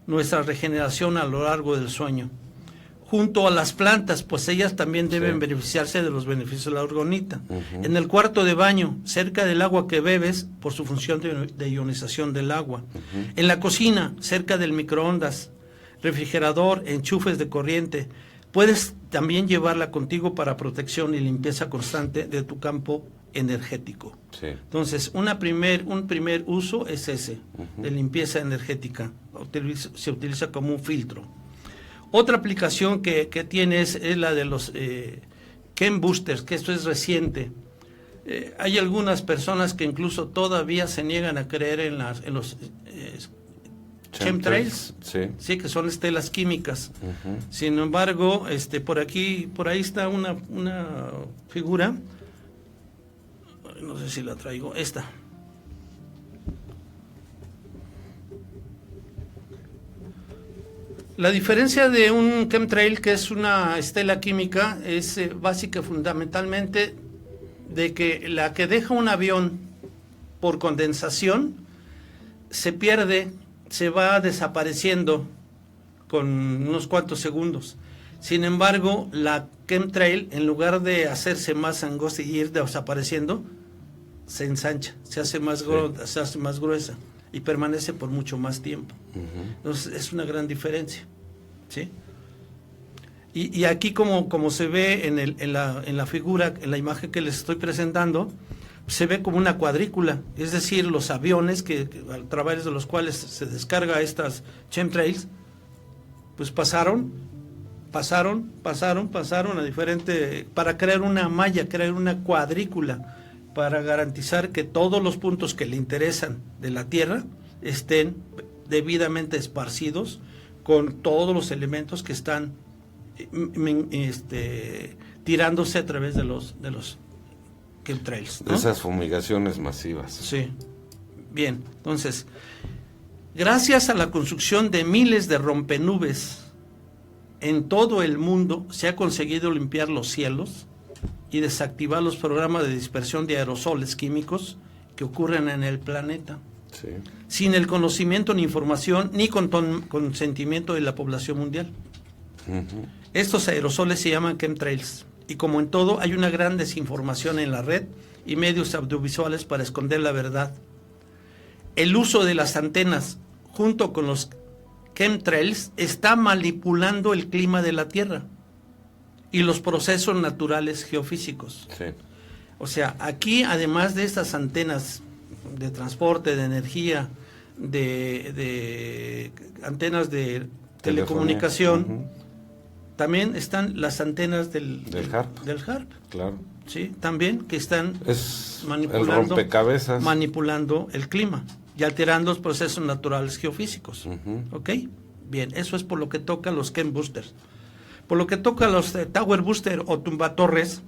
nuestra regeneración a lo largo del sueño. Junto a las plantas, pues ellas también deben beneficiarse de los beneficios de la orgonita. En el cuarto de baño, cerca del agua que bebes, por su función de ionización del agua. En la cocina, cerca del microondas, refrigerador, enchufes de corriente. Puedes también llevarla contigo para protección y limpieza constante de tu campo energético. Sí. Entonces, un primer uso es ese, de limpieza energética. Se utiliza como un filtro. Otra aplicación que tiene es la de los Chem Boosters, que esto es reciente. Hay algunas personas que incluso todavía se niegan a creer en los chemtrails, sí, que son estelas químicas. Sin embargo, por ahí está una figura, no sé si la traigo, esta. La diferencia de un chemtrail, que es una estela química, es básica fundamentalmente de que la que deja un avión por condensación se pierde, se va desapareciendo con unos cuantos segundos. Sin embargo, la chemtrail, en lugar de hacerse más angosta y ir desapareciendo, se ensancha, se hace más gruesa y permanece por mucho más tiempo. Entonces es una gran diferencia, ¿sí? Y aquí como se ve en la figura, en la imagen que les estoy presentando, se ve como una cuadrícula, es decir, los aviones que a través de los cuales se descarga estas chemtrails, pues pasaron a diferente, para crear una malla, crear una cuadrícula, para garantizar que todos los puntos que le interesan de la Tierra estén debidamente esparcidos con todos los elementos que están tirándose a través de los chemtrails, ¿no? Esas fumigaciones masivas. Sí. Bien, entonces, gracias a la construcción de miles de rompenubes en todo el mundo, se ha conseguido limpiar los cielos y desactivar los programas de dispersión de aerosoles químicos que ocurren en el planeta. Sí. Sin el conocimiento ni información ni consentimiento de la población mundial. Uh-huh. Estos aerosoles se llaman chemtrails, y como en todo hay una gran desinformación en la red y medios audiovisuales para esconder la verdad. El uso de las antenas junto con los chemtrails está manipulando el clima de la Tierra y los procesos naturales geofísicos. Sí. O sea, aquí además de estas antenas de transporte, de energía, de antenas de telecomunicación, uh-huh, también están las antenas del HARP. Claro. Sí, también que están manipulando el clima y alterando los procesos naturales geofísicos. Uh-huh. ¿Ok? Bien, eso es por lo que toca a los Chem Boosters. Por lo que toca a los Tower Booster o tumbatorres,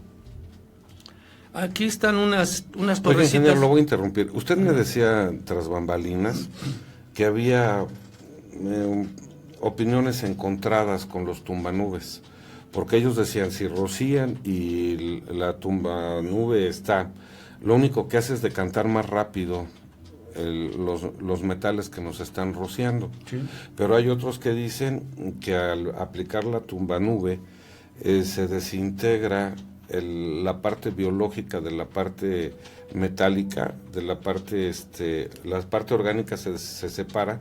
aquí están unas torrecitas. Oye, ingeniero, lo voy a interrumpir. Usted me decía tras bambalinas que había opiniones encontradas con los tumbanubes, porque ellos decían, si rocían y la tumbanube está, lo único que hace es decantar más rápido los metales que nos están rociando. Sí. Pero hay otros que dicen que al aplicar la tumbanube se desintegra la parte biológica de la parte metálica, de la parte orgánica se separa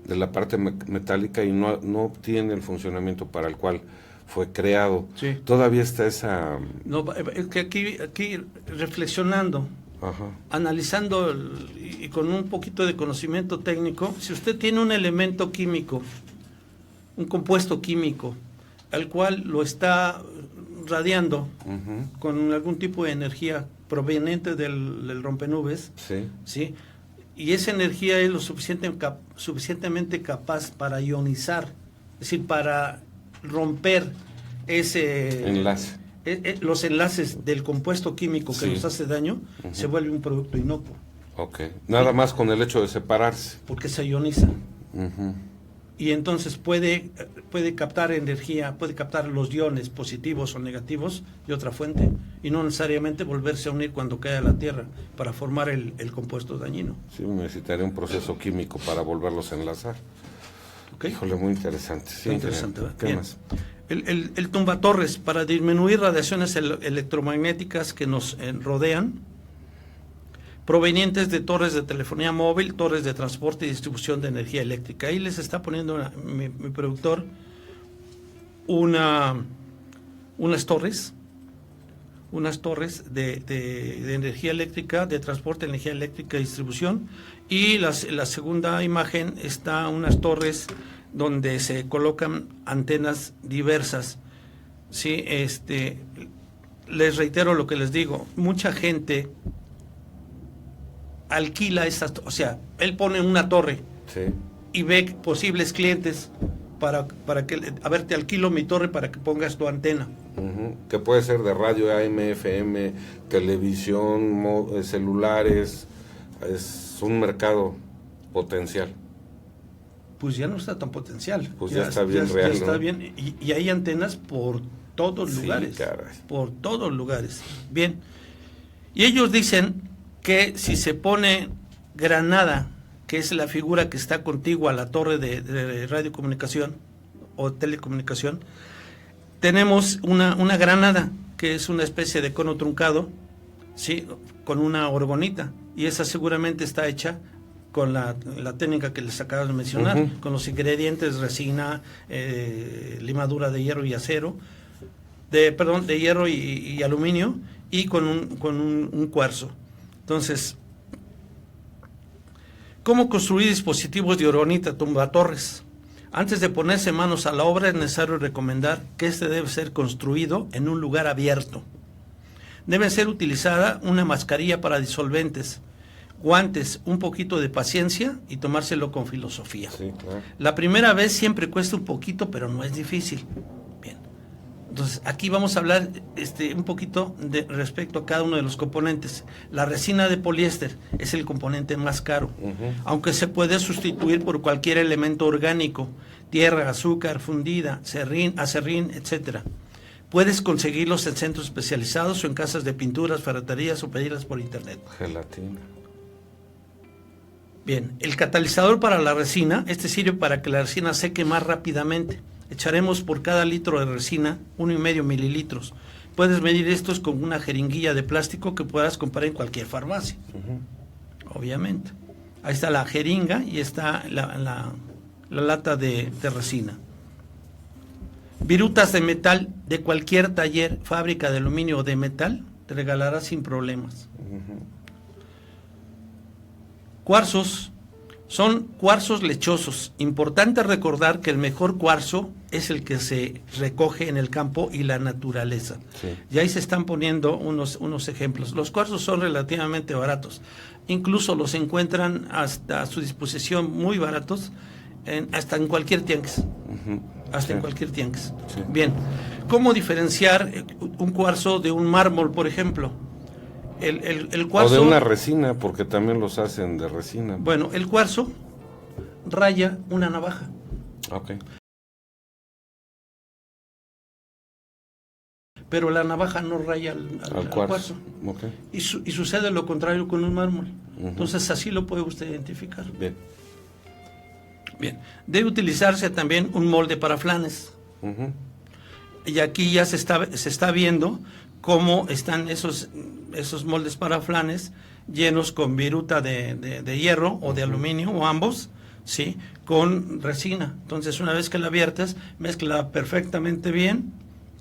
de la parte metálica y no obtiene el funcionamiento para el cual fue creado. Sí. Todavía está esa... No, es que aquí reflexionando, ajá, analizando y con un poquito de conocimiento técnico, si usted tiene un elemento químico, un compuesto químico, al cual lo está radiando, uh-huh, con algún tipo de energía proveniente del rompenubes, sí, ¿sí? Y esa energía es lo suficientemente capaz para ionizar, es decir, para romper ese enlace. Los enlaces del compuesto químico que sí nos hace daño, uh-huh, se vuelve un producto inocuo. Ok, nada más con el hecho de separarse. Porque se ioniza. Uh-huh. Y entonces puede captar energía, puede captar los iones positivos o negativos de otra fuente y no necesariamente volverse a unir cuando cae a la Tierra para formar el compuesto dañino. Sí, necesitaría un proceso químico para volverlos a enlazar. Okay. Híjole, muy interesante. Sí, muy interesante. ¿Qué bien más? El tumbatorres, para disminuir radiaciones electromagnéticas que nos rodean, provenientes de torres de telefonía móvil, torres de transporte y distribución de energía eléctrica. Ahí les está poniendo mi productor unas torres de energía eléctrica, de transporte de energía eléctrica y distribución, y la segunda imagen está unas torres donde se colocan antenas diversas. Sí, les reitero lo que les digo, mucha gente alquila esas, o sea, él pone una torre, sí, y ve posibles clientes para que, a ver, te alquilo mi torre para que pongas tu antena. Uh-huh. Que puede ser de radio, AM, FM, televisión, celulares, es un mercado potencial. Pues ya no está tan potencial. Pues ya está bien real, ya está ¿no? bien, y hay antenas por todos lugares. Caray. Por todos lugares. Bien. Y ellos dicen que si se pone granada, que es la figura que está contigua a la torre de radiocomunicación o telecomunicación, tenemos una granada, que es una especie de cono truncado, ¿sí?, con una orgonita, y esa seguramente está hecha con la técnica que les acabo de mencionar, Uh-huh. con los ingredientes: resina, limadura de hierro y acero, de hierro y aluminio, y con un cuarzo. Entonces, ¿cómo construir dispositivos de orgonita tumbatorres? Antes de ponerse manos a la obra, es necesario recomendar que este debe ser construido en un lugar abierto. Debe ser utilizada una mascarilla para disolventes, guantes, un poquito de paciencia y tomárselo con filosofía. Sí, claro. La primera vez siempre cuesta un poquito, pero no es difícil. Bien. Entonces, aquí vamos a hablar un poquito respecto a cada uno de los componentes. La resina de poliéster es el componente más caro, aunque se puede sustituir por cualquier elemento orgánico: tierra, azúcar fundida, acerrín, etcétera. Puedes conseguirlos en centros especializados o en casas de pinturas, ferreterías, o pedirlas por internet. Gelatina. Bien, el catalizador para la resina, sirve para que la resina seque más rápidamente. Echaremos por cada litro de resina 1,5 mililitros. Puedes medir estos con una jeringuilla de plástico que puedas comprar en cualquier farmacia. Obviamente. Ahí está la jeringa y está la lata de resina. Virutas de metal de cualquier taller, fábrica de aluminio o de metal, te regalará sin problemas. Cuarzos. Son cuarzos lechosos. Importante recordar que el mejor cuarzo es el que se recoge en el campo y la naturaleza. Sí. Y ahí se están poniendo unos ejemplos. Los cuarzos son relativamente baratos. Incluso los encuentran hasta a su disposición muy baratos, hasta en cualquier tianguis. Hasta en cualquier tianguis. Sí. Bien, ¿cómo diferenciar un cuarzo de un mármol, por ejemplo? El cuarzo, o de una resina, porque también los hacen de resina. Bueno, el cuarzo raya una navaja. Ok. Pero la navaja no raya al cuarzo. Okay. Y sucede lo contrario con un mármol. Entonces así lo puede usted identificar. Bien. Debe utilizarse también un molde para flanes. Y aquí ya se está viendo cómo están esos moldes para flanes llenos con viruta de hierro o de aluminio, o ambos, ¿sí?, con resina. Entonces, una vez que la viertes, mezcla perfectamente bien,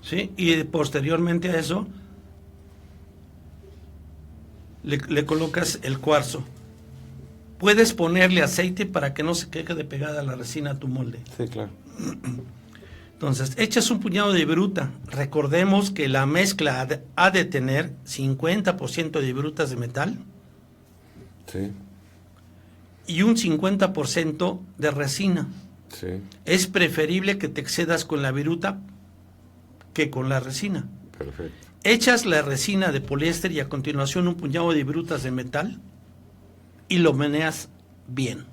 ¿sí?, y posteriormente a eso le colocas el cuarzo. Puedes ponerle aceite para que no se quede pegada la resina a tu molde. Sí, claro. Entonces, echas un puñado de viruta. Recordemos que la mezcla ha de tener 50% de virutas de metal, Sí. y un 50% de resina. Sí. Es preferible que te excedas con la viruta que con la resina. Perfecto. Echas la resina de poliéster y a continuación un puñado de virutas de metal y lo meneas bien.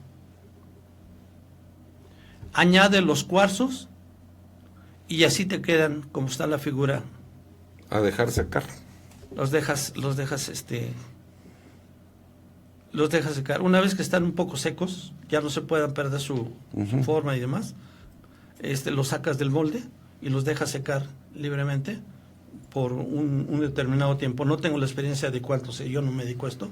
Añade los cuarzos y así te quedan como está la figura. A dejar secar. Los dejas secar. Una vez que están un poco secos, ya no se puedan perder su forma y demás, los sacas del molde y los dejas secar libremente por un determinado tiempo. No tengo la experiencia de cuánto sé, yo no me dedico a esto.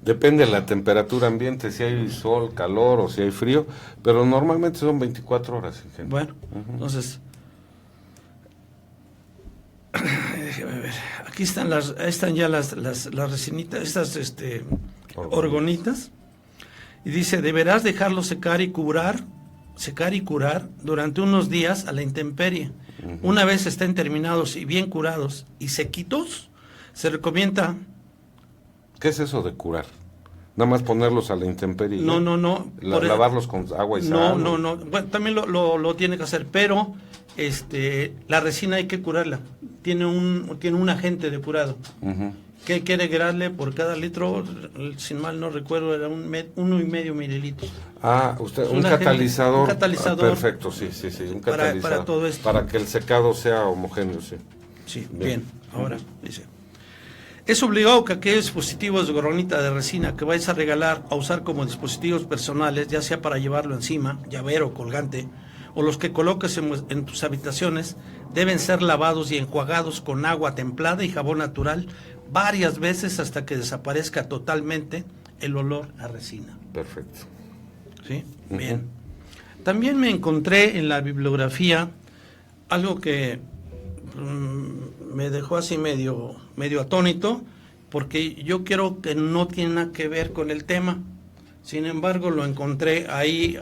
Depende de la temperatura ambiente, si hay sol, calor o si hay frío, pero normalmente son 24 horas. Bueno, entonces, déjame ver, aquí están ya las resinitas, estas orgonitas, y dice: deberás dejarlo secar y curar durante unos días a la intemperie. Una vez estén terminados y bien curados y sequitos, se recomienda... ¿Qué es eso de curar? Nada más ponerlos a la intemperie. No. Lavarlos con agua y sal. No. Bueno, también lo tiene que hacer, pero la resina hay que curarla. Tiene un agente depurado. Que hay que agregarle por cada litro, sin mal no recuerdo, era 1,5 mililitros. Ah, un catalizador. Un catalizador. Perfecto, sí, un catalizador. Para todo esto. Para que el secado sea homogéneo, sí. Sí, bien. Ahora, dice: es obligado que aquellos dispositivos de gorronita de resina que vais a regalar a usar como dispositivos personales, ya sea para llevarlo encima, llavero, colgante, o los que coloques en tus habitaciones, deben ser lavados y enjuagados con agua templada y jabón natural varias veces hasta que desaparezca totalmente el olor a resina. Perfecto. ¿Sí? Bien. También me encontré en la bibliografía algo que me dejó así medio atónito, porque yo creo que no tiene nada que ver con el tema. Sin embargo, lo encontré ahí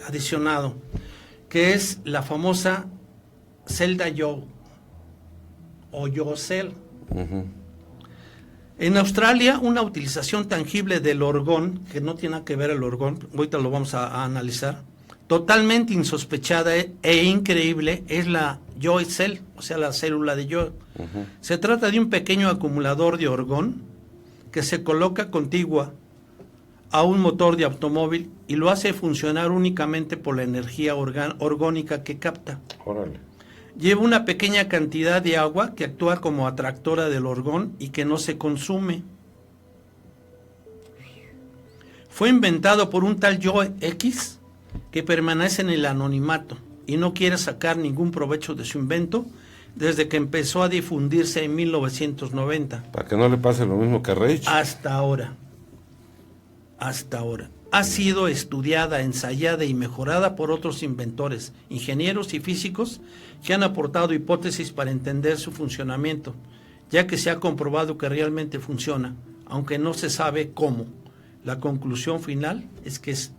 adicionado, que es la famosa celda Yo o Yocel. En Australia, una utilización tangible del orgón, que no tiene nada que ver el orgón, ahorita lo vamos a analizar, totalmente insospechada e increíble, es la Joy Cell, o sea, la célula de Yo. Se trata de un pequeño acumulador de orgón que se coloca contigua a un motor de automóvil y lo hace funcionar únicamente por la energía orgánica que capta. Órale. Lleva una pequeña cantidad de agua que actúa como atractora del orgón y que no se consume. Fue inventado por un tal Joe X que permanece en el anonimato y no quiere sacar ningún provecho de su invento desde que empezó a difundirse en 1990. Para que no le pase lo mismo que a Reich. Hasta ahora. Ha sido estudiada, ensayada y mejorada por otros inventores, ingenieros y físicos que han aportado hipótesis para entender su funcionamiento, ya que se ha comprobado que realmente funciona, aunque no se sabe cómo. La conclusión final es que es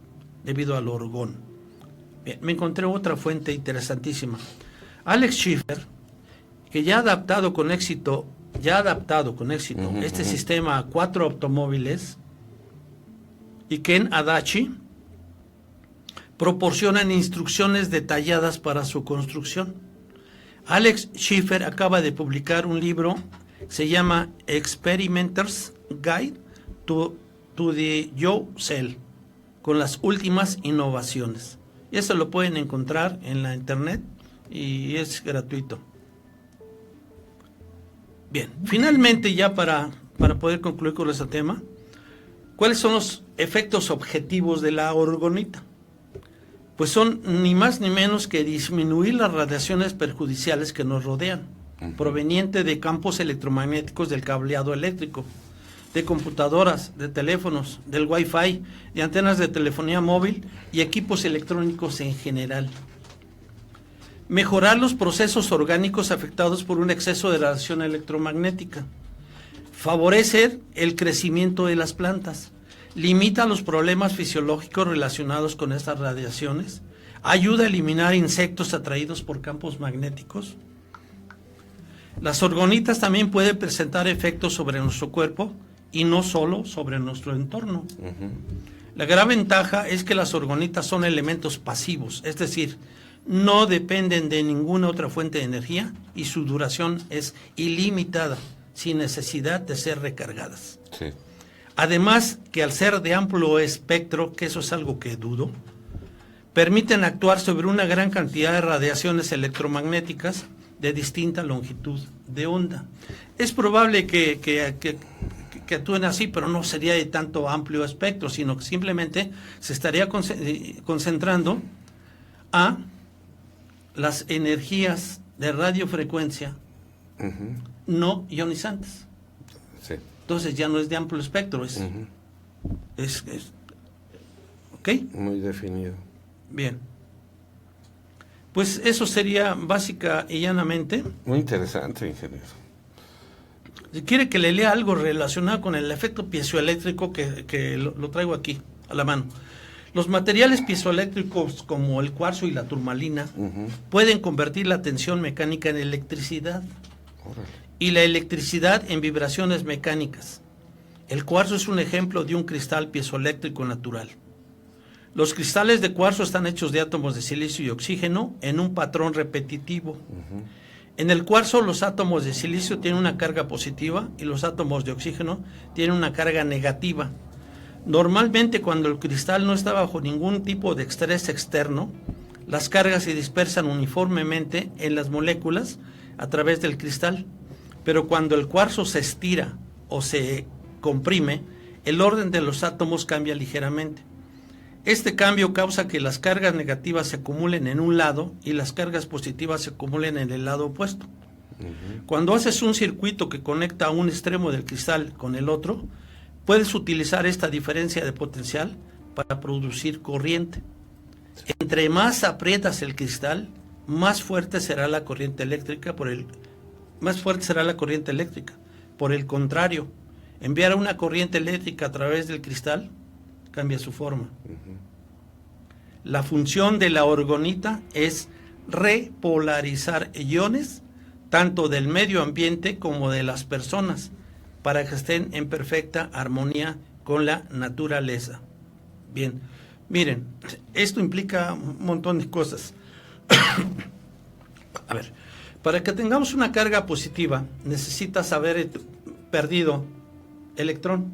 debido al orgón. Bien, me encontré otra fuente interesantísima. Alex Schiffer, que ya ha adaptado con éxito este sistema a 4 automóviles, y Ken Adachi proporcionan instrucciones detalladas para su construcción. Alex Schiffer acaba de publicar un libro, se llama Experimenter's Guide to the Joe Cell, con las últimas innovaciones. Y eso lo pueden encontrar en la internet y es gratuito. Bien, finalmente ya para poder concluir con este tema, ¿cuáles son los efectos objetivos de la orgonita? Pues son ni más ni menos que disminuir las radiaciones perjudiciales que nos rodean, proveniente de campos electromagnéticos del cableado eléctrico, de computadoras, de teléfonos, del Wi-Fi, de antenas de telefonía móvil y equipos electrónicos en general. Mejorar los procesos orgánicos afectados por un exceso de radiación electromagnética. Favorecer el crecimiento de las plantas, limita los problemas fisiológicos relacionados con estas radiaciones, ayuda a eliminar insectos atraídos por campos magnéticos. Las orgonitas también pueden presentar efectos sobre nuestro cuerpo y no solo sobre nuestro entorno. La gran ventaja es que las orgonitas son elementos pasivos, es decir, no dependen de ninguna otra fuente de energía y su duración es ilimitada, sin necesidad de ser recargadas. Sí. Además, que al ser de amplio espectro, que eso es algo que dudo, permiten actuar sobre una gran cantidad de radiaciones electromagnéticas de distinta longitud de onda. Es probable que actúen así, pero no sería de tanto amplio espectro, sino que simplemente se estaría concentrando a las energías de radiofrecuencia no ionizantes. Sí. Entonces ya no es de amplio espectro, es ¿ok? Muy definido. Bien. Pues eso sería básica y llanamente. Muy interesante, ingeniero. Si quiere que le lea algo relacionado con el efecto piezoeléctrico, que lo traigo aquí, a la mano. Los materiales piezoeléctricos como el cuarzo y la turmalina pueden convertir la tensión mecánica en electricidad. Órale. Y la electricidad en vibraciones mecánicas. El cuarzo es un ejemplo de un cristal piezoeléctrico natural. Los cristales de cuarzo están hechos de átomos de silicio y oxígeno en un patrón repetitivo. En el cuarzo los átomos de silicio tienen una carga positiva y los átomos de oxígeno tienen una carga negativa. Normalmente cuando el cristal no está bajo ningún tipo de estrés externo, las cargas se dispersan uniformemente en las moléculas a través del cristal, pero cuando el cuarzo se estira o se comprime, el orden de los átomos cambia ligeramente. Este cambio causa que las cargas negativas se acumulen en un lado y las cargas positivas se acumulen en el lado opuesto. Cuando haces un circuito que conecta un extremo del cristal con el otro, puedes utilizar esta diferencia de potencial para producir corriente. Entre más aprietas el cristal, más fuerte será la corriente eléctrica. Por el contrario, enviar una corriente eléctrica a través del cristal cambia su forma. La función de la orgonita es repolarizar iones tanto del medio ambiente como de las personas para que estén en perfecta armonía con la naturaleza. Bien, miren, esto implica un montón de cosas. A ver, para que tengamos una carga positiva, necesitas haber perdido electrón.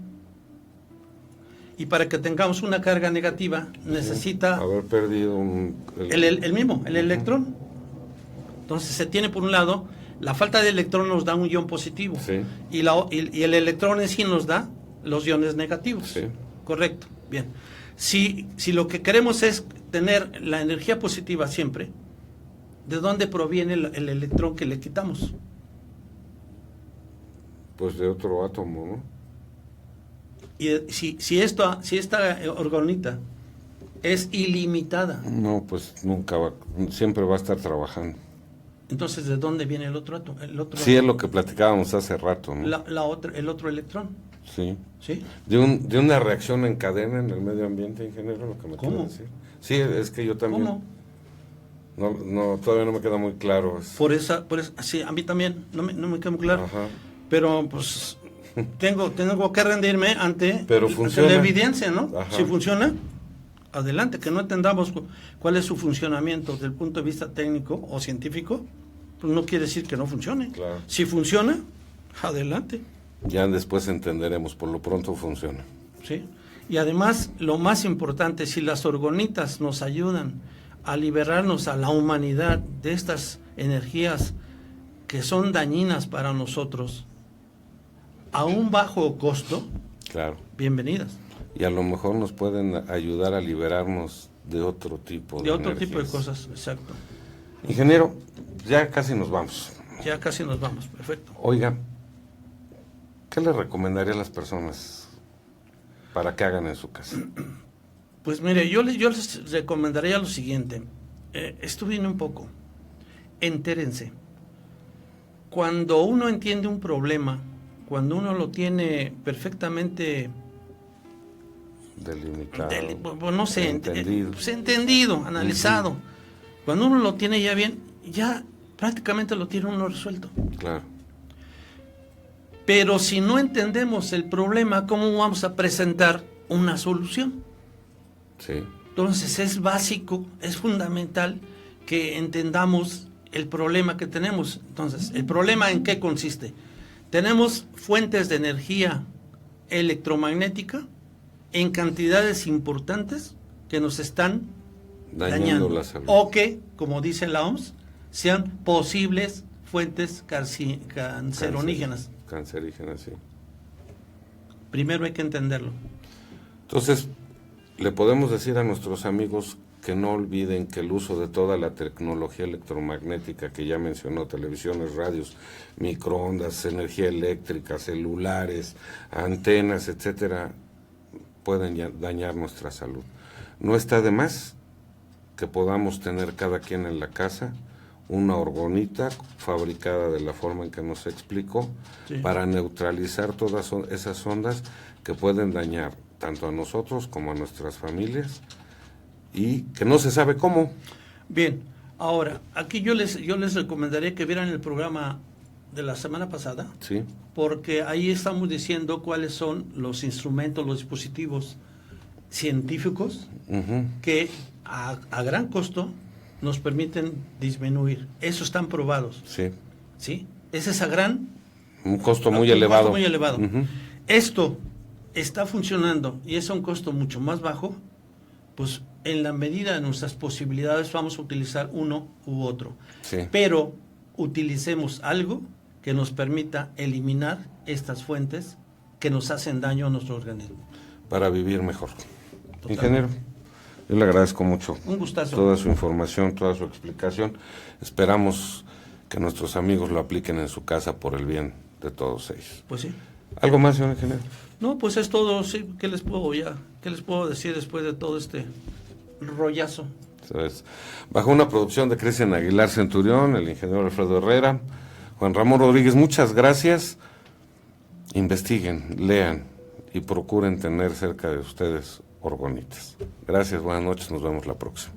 Y para que tengamos una carga negativa, necesita haber perdido el electrón. Entonces se tiene por un lado, la falta de electrón nos da un ion positivo, sí, y el electrón en sí nos da los iones negativos. Sí. Correcto, bien. Si lo que queremos es tener la energía positiva siempre, ¿de dónde proviene el electrón que le quitamos? Pues de otro átomo, ¿no? Y si esta orgonita es ilimitada, no, pues siempre va a estar trabajando. Entonces, ¿de dónde viene el otro átomo? Sí, es lo que platicábamos hace rato, ¿no? El otro electrón. Sí. ¿Sí? De una reacción en cadena en el medio ambiente, ingeniero, lo que me quiere decir. Sí, es que yo también. ¿Cómo? No, todavía no me queda muy claro. Por esa, sí, a mí también no me queda muy claro. Ajá. Pero pues tengo que rendirme ante funciona. La evidencia, ¿no? Ajá. Si funciona, adelante. Que no entendamos cuál es su funcionamiento desde el punto de vista técnico o científico, pues no quiere decir que no funcione. Claro. Si funciona, adelante. Ya después entenderemos, por lo pronto funciona. Sí. Y además, lo más importante, si las orgonitas nos ayudan a liberarnos a la humanidad de estas energías que son dañinas para nosotros, a un bajo costo, claro, bienvenidas. Y a lo mejor nos pueden ayudar a liberarnos de otro tipo de otro energías. tipo de cosas, exacto. Ingeniero, ya casi nos vamos. Ya casi nos vamos, perfecto. Oiga, ¿qué le recomendaría a las personas para que hagan en su casa? Pues mire, yo les recomendaría lo siguiente. Estudien un poco, entérense. Cuando uno entiende un problema, cuando uno lo tiene perfectamente delimitado, no sé, entendido, analizado, cuando uno lo tiene ya bien, ya prácticamente lo tiene uno resuelto. Claro. Pero si no entendemos el problema, ¿cómo vamos a presentar una solución? Sí. Entonces es básico, es fundamental que entendamos el problema que tenemos. Entonces, ¿el problema en qué consiste? Tenemos fuentes de energía electromagnética en cantidades importantes que nos están dañando la salud. O que, como dice la OMS, sean posibles fuentes cancerígenas. Cancerígenas, sí. Primero hay que entenderlo. Entonces, le podemos decir a nuestros amigos que no olviden que el uso de toda la tecnología electromagnética que ya mencionó, televisiones, radios, microondas, energía eléctrica, celulares, antenas, etcétera, pueden dañar nuestra salud. No está de más que podamos tener cada quien en la casa una orgonita fabricada de la forma en que nos explicó, sí, para neutralizar todas esas ondas que pueden dañar tanto a nosotros como a nuestras familias y que no se sabe cómo. Bien, ahora, aquí yo les recomendaría que vieran el programa de la semana pasada, sí, porque ahí estamos diciendo cuáles son los instrumentos, los dispositivos científicos que a gran costo nos permiten disminuir. Esos están probados. Sí. ¿Sí? Ese es un costo muy elevado. Costo muy elevado. Esto está funcionando y es a un costo mucho más bajo, pues en la medida de nuestras posibilidades vamos a utilizar uno u otro. Sí. Pero utilicemos algo que nos permita eliminar estas fuentes que nos hacen daño a nuestro organismo. Para vivir mejor. Total. Ingeniero, yo le agradezco mucho. Un gustazo. Toda su información, toda su explicación. Esperamos que nuestros amigos lo apliquen en su casa por el bien de todos ellos. Pues sí. ¿Algo más, señor ingeniero? No, pues es todo, sí, ¿qué les puedo decir después de todo este rollazo? ¿Sabes? Bajo una producción de Cristian Aguilar Centurión, el ingeniero Alfredo Herrera, Juan Ramón Rodríguez, muchas gracias. Investiguen, lean y procuren tener cerca de ustedes orgonitas. Gracias, buenas noches, nos vemos la próxima.